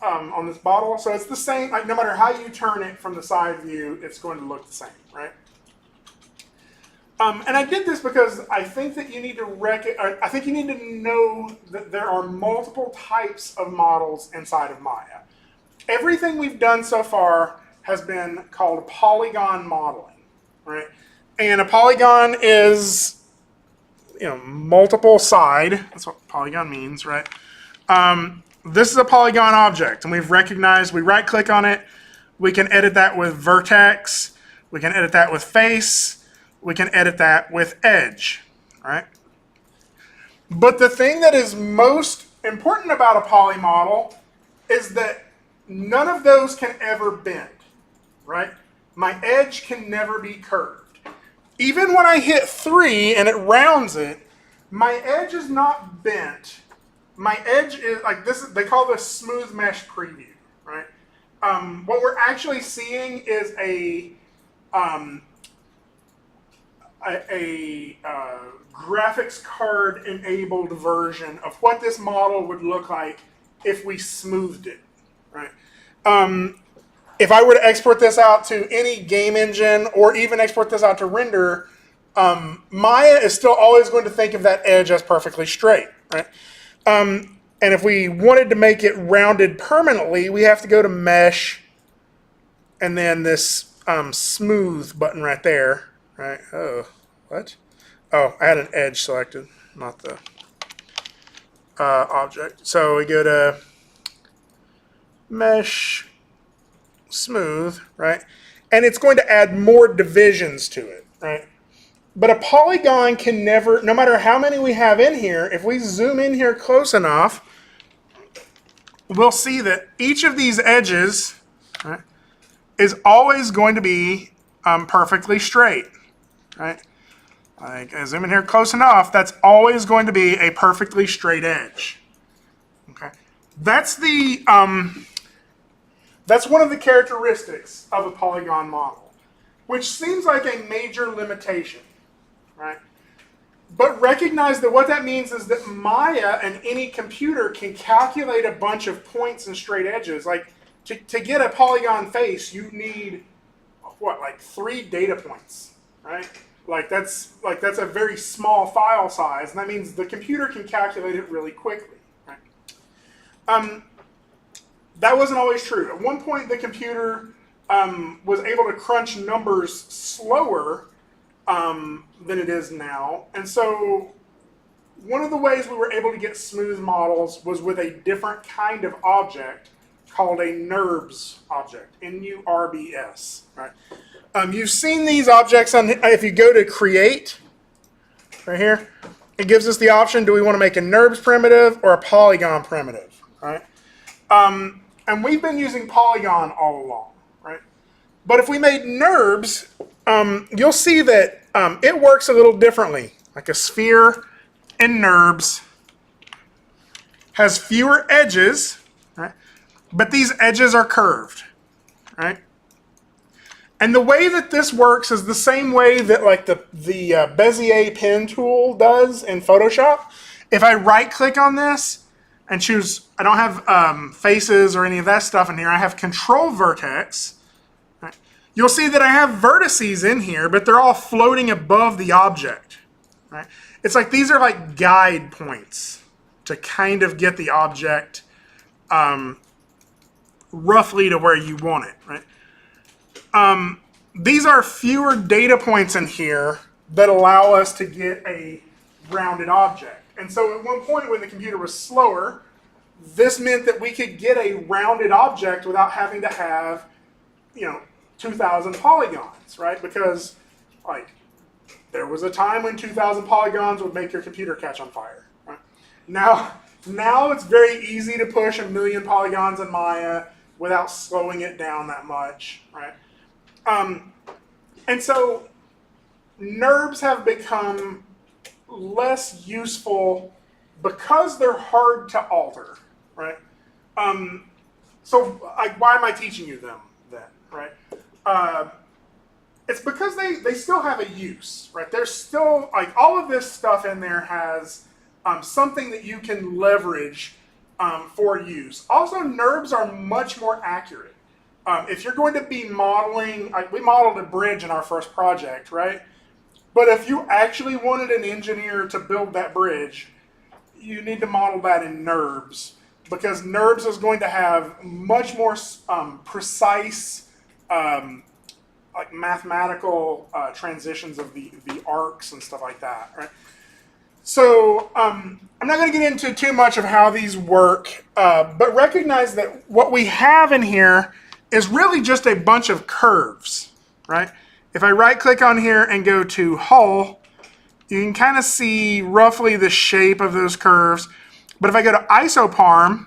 S1: on this bottle. So it's the same, like no matter how you turn it from the side view, it's going to look the same, right? And I did this because I think that you need to I think you need to know that there are multiple types of models inside of Maya. Everything we've done so far has been called polygon modeling, right? And a polygon is, multiple side. That's what polygon means, right? This is a polygon object, and we've recognized, we right-click on it. We can edit that with Vertex. We can edit that with Face. we can edit that with edge, right? But the thing that is most important about a poly model is that none of those can ever bend, right? My edge can never be curved. Even when I hit 3 and it rounds it, my edge is not bent. My edge is like this. They call this smooth mesh preview, right? What we're actually seeing is a graphics card enabled version of what this model would look like if we smoothed it, right? If I were to export this out to any game engine or even export this out to render, Maya is still always going to think of that edge as perfectly straight, right? And if we wanted to make it rounded permanently, we have to go to Mesh and then this Smooth button right there, right? Oh, what? Oh, I had an edge selected, not the object. So we go to Mesh, Smooth, right? And it's going to add more divisions to it, right? But a polygon can never, no matter how many we have in here, if we zoom in here close enough, we'll see that each of these edges, right, is always going to be perfectly straight, right? Like, I zoom in here close enough, that's always going to be a perfectly straight edge. Okay, that's that's one of the characteristics of a polygon model, which seems like a major limitation, right? But recognize that what that means is that Maya and any computer can calculate a bunch of points and straight edges. Like to get a polygon face, you need what, like 3 data points, right? Like that's a very small file size, and that means the computer can calculate it really quickly, right? That wasn't always true. At one point, the computer was able to crunch numbers slower than it is now. And so one of the ways we were able to get smooth models was with a different kind of object called a NURBS object, N-U-R-B-S, right? You've seen these objects on, if you go to create, right here, it gives us the option, do we want to make a NURBS primitive or a polygon primitive, right? And we've been using polygon all along, right? But if we made NURBS, you'll see that it works a little differently. Like a sphere in NURBS has fewer edges, right? But these edges are curved, right? And the way that this works is the same way that like the Bezier pen tool does in Photoshop. If I right-click on this and choose, I don't have faces or any of that stuff in here. I have Control Vertex. Right? You'll see that I have vertices in here, but they're all floating above the object. Right? It's like these are like guide points to kind of get the object roughly to where you want it. Right? These are fewer data points in here that allow us to get a rounded object. And so at one point when the computer was slower, this meant that we could get a rounded object without having to have, 2,000 polygons, right? Because like there was a time when 2,000 polygons would make your computer catch on fire. Right? Now it's very easy to push 1,000,000 polygons in Maya without slowing it down that much, right? And so NURBS have become less useful because they're hard to alter, right? So why am I teaching you them then, right? It's because they still have a use, right? There's still, like, all of this stuff in there has something that you can leverage for use. Also, NURBS are much more accurate. If you're going to be modeling, we modeled a bridge in our first project, right? But if you actually wanted an engineer to build that bridge, you need to model that in NURBS, because NURBS is going to have much more precise, like mathematical transitions of the arcs and stuff like that, right? So I'm not going to get into too much of how these work, but recognize that what we have in here is really just a bunch of curves, right? If I right click on here and go to hull, you can kind of see roughly the shape of those curves. But if I go to isoparm,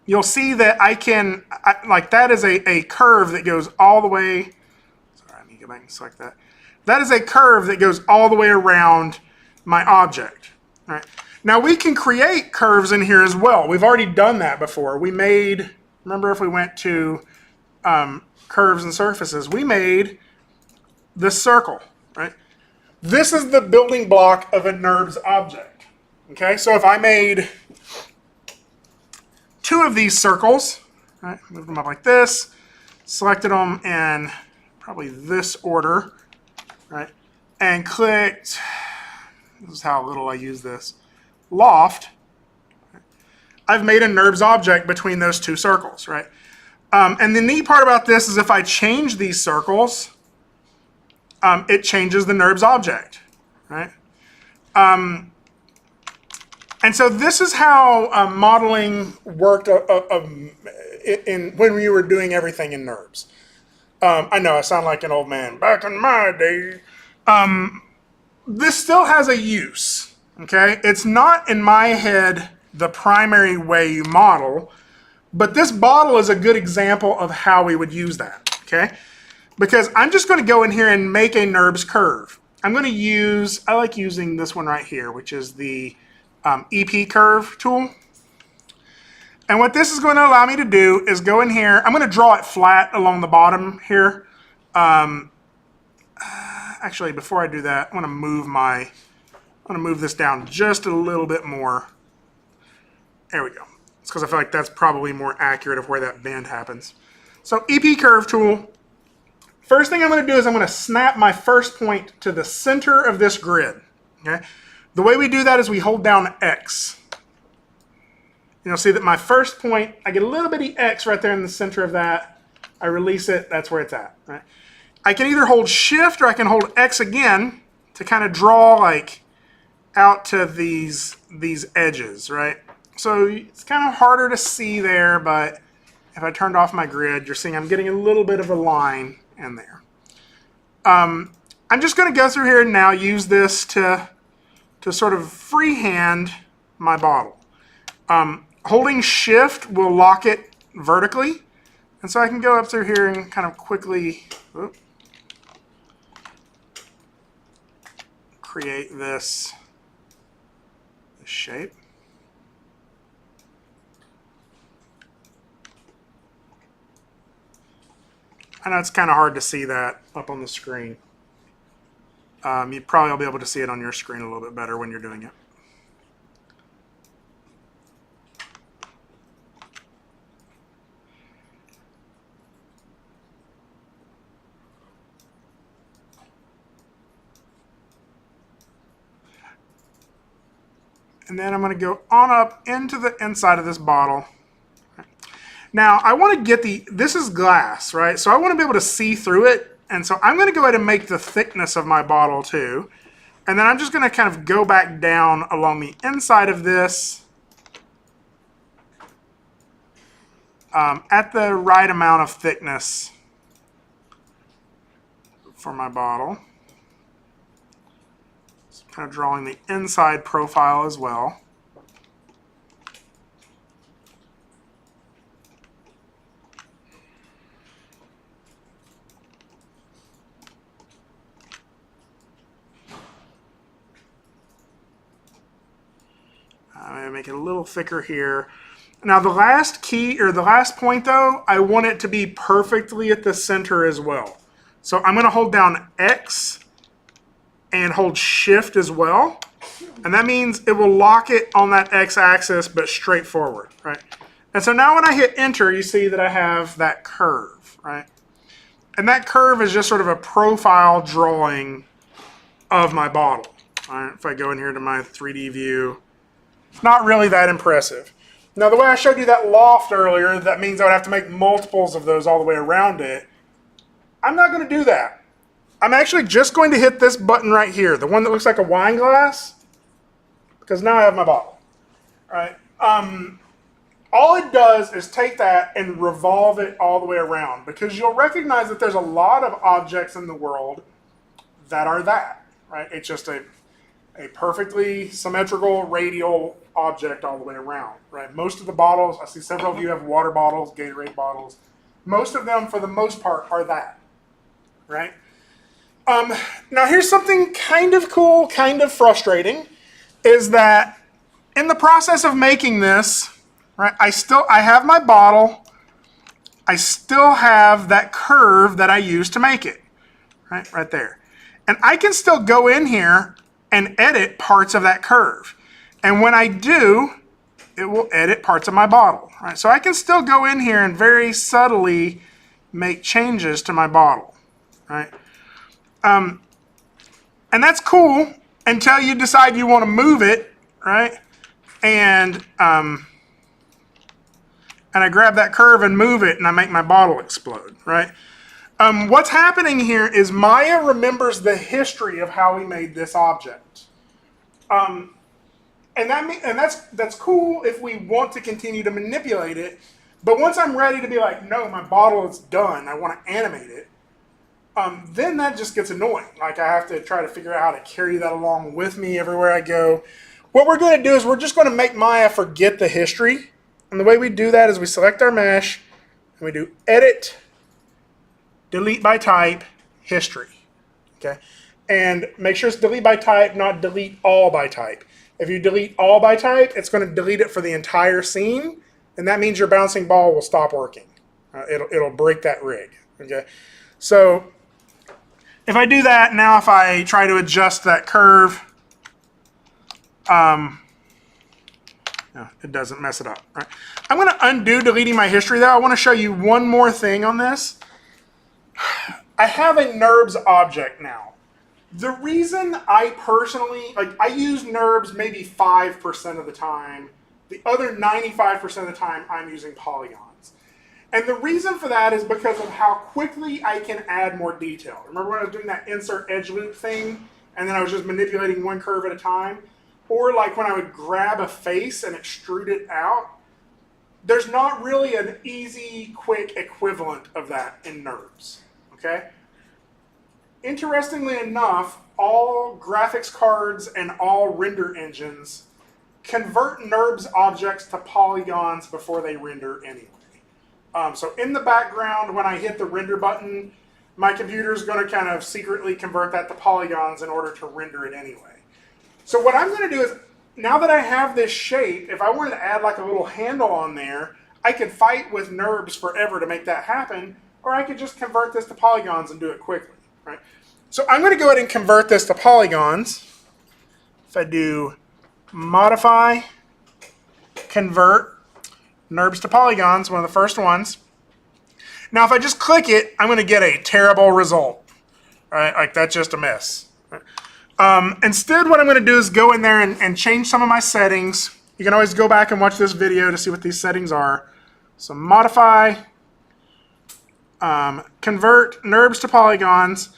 S1: you'll see that I can, like that is a curve that goes all the way, sorry, let me go back and select that. That is a curve that goes all the way around my object. All right. Now we can create curves in here as well. We've already done that before. We made, remember if we went to curves and surfaces, we made this circle, right? This is the building block of a NURBS object. Okay, so if I made 2 of these circles, right, moved them up like this, selected them in probably this order, right, and clicked, this is how little I use this, loft, I've made a NURBS object between those 2 circles, right? And the neat part about this is if I change these circles, it changes the NURBS object, right? And so this is how modeling worked when we were doing everything in NURBS. I know I sound like an old man. Back in my day. This still has a use, okay? It's not, in my head, the primary way you model, but this bottle is a good example of how we would use that, okay? Because I'm just going to go in here and make a NURBS curve. I'm going to use, I like using this one right here, which is the EP curve tool. And what this is going to allow me to do is go in here. I'm going to draw it flat along the bottom here. Actually, before I do that, I'm going to move this down just a little bit more. There we go. It's because I feel like that's probably more accurate of where that bend happens. So EP curve tool. First thing I'm going to do is I'm going to snap my first point to the center of this grid. Okay? The way we do that is we hold down X. You'll see that my first point, I get a little bitty X right there in the center of that. I release it, that's where it's at. Right? I can either hold Shift or I can hold X again to kind of draw like out to these edges, right? So it's kind of harder to see there, but if I turned off my grid, you're seeing I'm getting a little bit of a line in there. I'm just going to go through here and now use this to sort of freehand my bottle. Holding Shift will lock it vertically, and so I can go up through here and kind of quickly create this shape. I know it's kind of hard to see that up on the screen. You probably will be able to see it on your screen a little bit better when you're doing it. And then I'm going to go on up into the inside of this bottle. Now, I want to get this is glass, right? So I want to be able to see through it. And so I'm going to go ahead and make the thickness of my bottle too. And then I'm just going to kind of go back down along the inside of this at the right amount of thickness for my bottle. So kind of drawing the inside profile as well. I'm going to make it a little thicker here. Now the last key, or the last point though, I want it to be perfectly at the center as well. So I'm going to hold down X and hold Shift as well. And that means it will lock it on that X axis, but straight forward, right? And so now when I hit Enter, you see that I have that curve, right? And that curve is just sort of a profile drawing of my bottle. All right, if I go in here to my 3D view, it's not really that impressive. Now, the way I showed you that loft earlier, that means I would have to make multiples of those all the way around it. I'm not going to do that. I'm actually just going to hit this button right here, the one that looks like a wine glass, because now I have my bottle. All right. all it does is take that and revolve it all the way around, because you'll recognize that there's a lot of objects in the world that are that, right? It's just a perfectly symmetrical radial object all the way around, right? Most of the bottles, I see several of you have water bottles, Gatorade bottles. Most of them, for the most part, are that, right? Now here's something kind of cool, kind of frustrating, is that in the process of making this, right, I have my bottle, I still have that curve that I used to make it, right there. And I can still go in here and edit parts of that curve. And when I do, it will edit parts of my bottle, right? So I can still go in here and very subtly make changes to my bottle, right? And that's cool until you decide you want to move it, right? And I grab that curve and move it, and I make my bottle explode, right? What's happening here is Maya remembers the history of how we made this object. And that's cool if we want to continue to manipulate it. But once I'm ready to be like, no, my bottle is done, I want to animate it, then that just gets annoying. Like, I have to try to figure out how to carry that along with me everywhere I go. What we're going to do is we're just going to make Maya forget the history. And the way we do that is we select our mesh, and we do Edit, Delete by Type, History. Okay? And make sure it's Delete by Type, not Delete All by Type. If you delete all by type, it's going to delete it for the entire scene, and that means your bouncing ball will stop working. It'll break that rig. Okay? So if I do that, now if I try to adjust that curve, no, it doesn't mess it up. Right? I'm going to undo deleting my history, though. I want to show you one more thing on this. I have a NURBS object now. The reason I personally, I use NURBS maybe 5% of the time. The other 95% of the time, I'm using polygons. And the reason for that is because of how quickly I can add more detail. Remember when I was doing that insert Edgeloop thing, and then I was just manipulating one curve at a time? Or like when I would grab a face and extrude it out? There's not really an easy, quick equivalent of that in NURBS, okay? Interestingly enough, all graphics cards and all render engines convert NURBS objects to polygons before they render anyway. So in the background, when I hit the render button, my computer is going to kind of secretly convert that to polygons in order to render it anyway. So what I'm going to do is, now that I have this shape, if I wanted to add like a little handle on there, I could fight with NURBS forever to make that happen, or I could just convert this to polygons and do it quickly. Right? So I'm going to go ahead and convert this to polygons. If I do modify, convert, NURBS to polygons, one of the first ones. Now if I just click it, I'm going to get a terrible result. Right? Like that's just a mess. Right? Instead, what I'm going to do is go in there and change some of my settings. You can always go back and watch this video to see what these settings are. So modify, convert NURBS to polygons.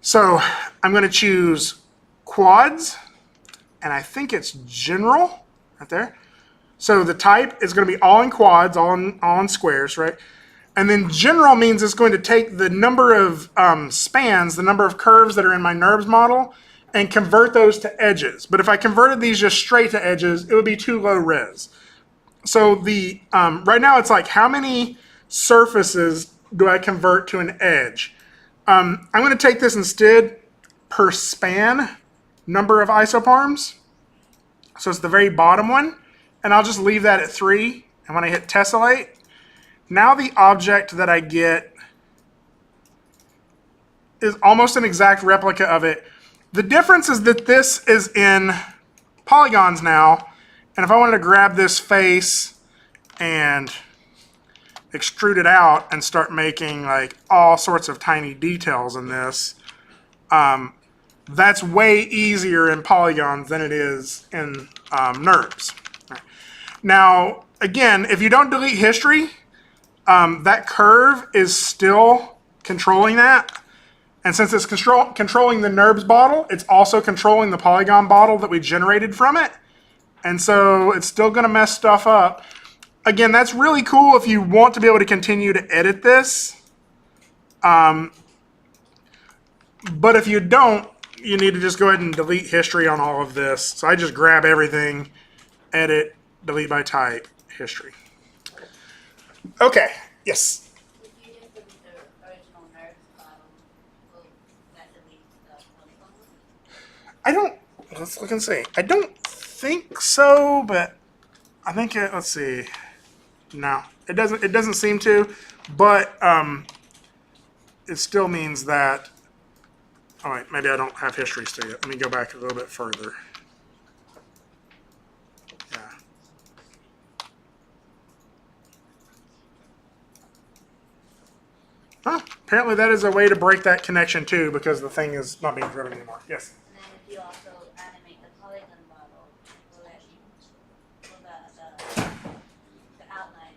S1: So I'm going to choose quads, and I think it's general right there. So the type is going to be all in quads, all in squares, right? And then general means it's going to take the number of spans, the number of curves that are in my NURBS model, and convert those to edges. But if I converted these just straight to edges, it would be too low res. So the right now it's like, how many surfaces do I convert to an edge? I'm going to take this instead per span number of isoparms. So it's the very bottom one. And I'll just leave that at 3. And when I hit tessellate, now the object that I get is almost an exact replica of it. The difference is that this is in polygons now. And if I wanted to grab this face and extrude it out and start making like all sorts of tiny details in this, that's way easier in polygons than it is in NURBS. Right. Now, again, if you don't delete history, that curve is still controlling that. And since it's controlling the NURBS bottle, it's also controlling the polygon bottle that we generated from it. And so it's still going to mess stuff up. again, that's really cool if you want to be able to continue to edit this. But if you don't, you need to just go ahead and delete history on all of this. So I just grab everything, edit, delete by type, history. Okay, yes?
S5: If you just delete the original nerve model, will that delete the polygon?
S1: I don't, let's look and see. I don't think so, but I think it, let's see. No, it doesn't seem to, but it still means that, all right, maybe I don't have history still yet. Let me go back a little bit further. Yeah. Huh, apparently that is a way to break that connection too, because the thing is not being driven anymore. Yes?
S5: And then if you also animate the polygon model, will that will the outline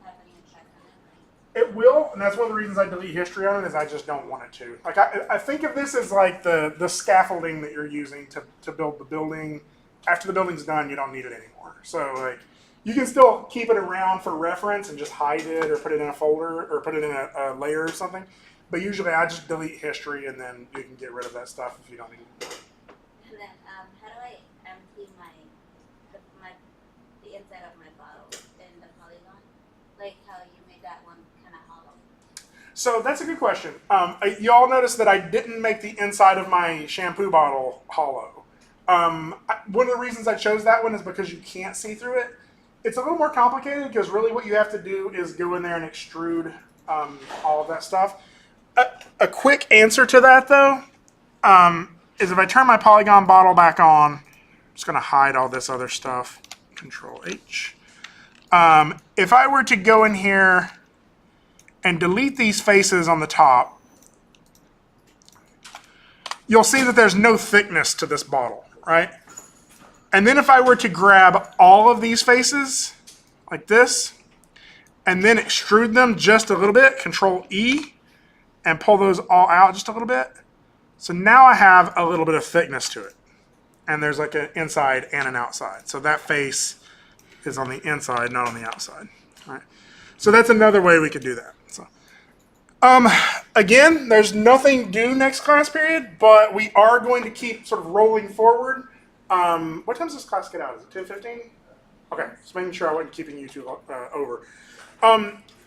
S5: have any effect on it?
S1: It will, and that's one of the reasons I delete history on it, is I just don't want it to. Like I think of this as like the scaffolding that you're using to build the building. After the building's done, you don't need it anymore. So like you can still keep it around for reference and just hide it or put it in a folder or put it in a layer or something. But usually I just delete history and then you can get rid of that stuff if you don't need it.
S5: And then how do I empty the inside of my bottle in the polygon? Like how you made that one kind of hollow.
S1: So that's a good question. You all noticed that I didn't make the inside of my shampoo bottle hollow. One of the reasons I chose that one is because you can't see through it. It's a little more complicated because really what you have to do is go in there and extrude all of that stuff. A quick answer to that though is if I turn my polygon bottle back on, I'm just going to hide all this other stuff. Control H. If I were to go in here and delete these faces on the top, you'll see that there's no thickness to this bottle, right? And then if I were to grab all of these faces, like this, and then extrude them just a little bit, Control E, and pull those all out just a little bit. So now I have a little bit of thickness to it. And there's like an inside and an outside. So that face is on the inside, not on the outside. All right. So that's another way we could do that. So, again, there's nothing due next class period, but we are going to keep sort of rolling forward. What time does this class get out? Is it 10:15? Okay, just making sure I wasn't keeping you too over.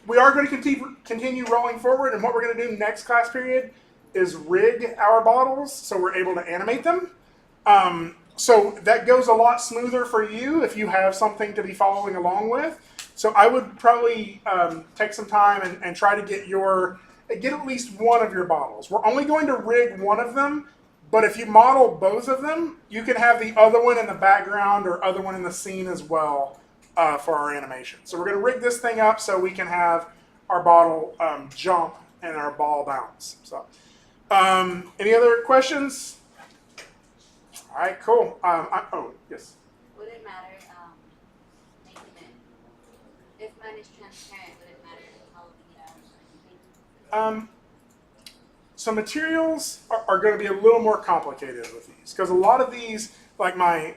S1: We are going to continue rolling forward, and what we're going to do next class period is rig our bottles so we're able to animate them. So that goes a lot smoother for you if you have something to be following along with. So I would probably take some time and try to get at least one of your bottles. We're only going to rig one of them, but if you model both of them, you can have the other one in the background or other one in the scene as well for our animation. So we're going to rig this thing up so we can have our bottle jump and our ball bounce. So, any other questions? All right, cool. Oh, yes.
S5: Would it matter making it, if mine is transparent, would it matter how we get out or anything?
S1: So materials are going to be a little more complicated with these because a lot of these, like my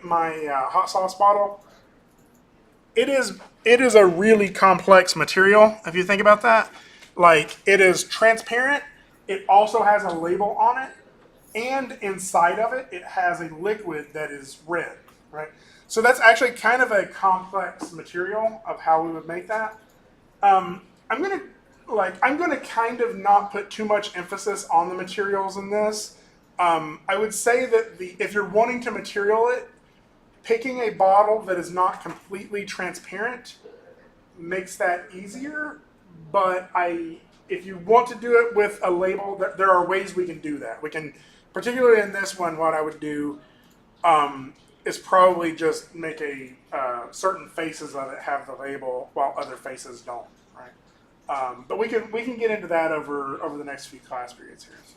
S1: hot sauce bottle, it is a really complex material if you think about that. Like it is transparent. It also has a label on it. And inside of it, it has a liquid that is red, right? So that's actually kind of a complex material of how we would make that. I'm gonna kind of not put too much emphasis on the materials in this. I would say that if you're wanting to material it, picking a bottle that is not completely transparent makes that easier. But if you want to do it with a label, there are ways we can do that. We can. Particularly in this one, what I would do is probably just make certain faces of it have the label while other faces don't, right? But we can get into that over the next few class periods here. So.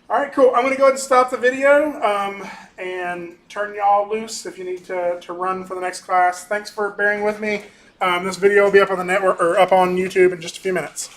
S1: All right, cool. I'm going to go ahead and stop the video and turn y'all loose if you need to run for the next class. Thanks for bearing with me. This video will be up on the network or up on YouTube in just a few minutes.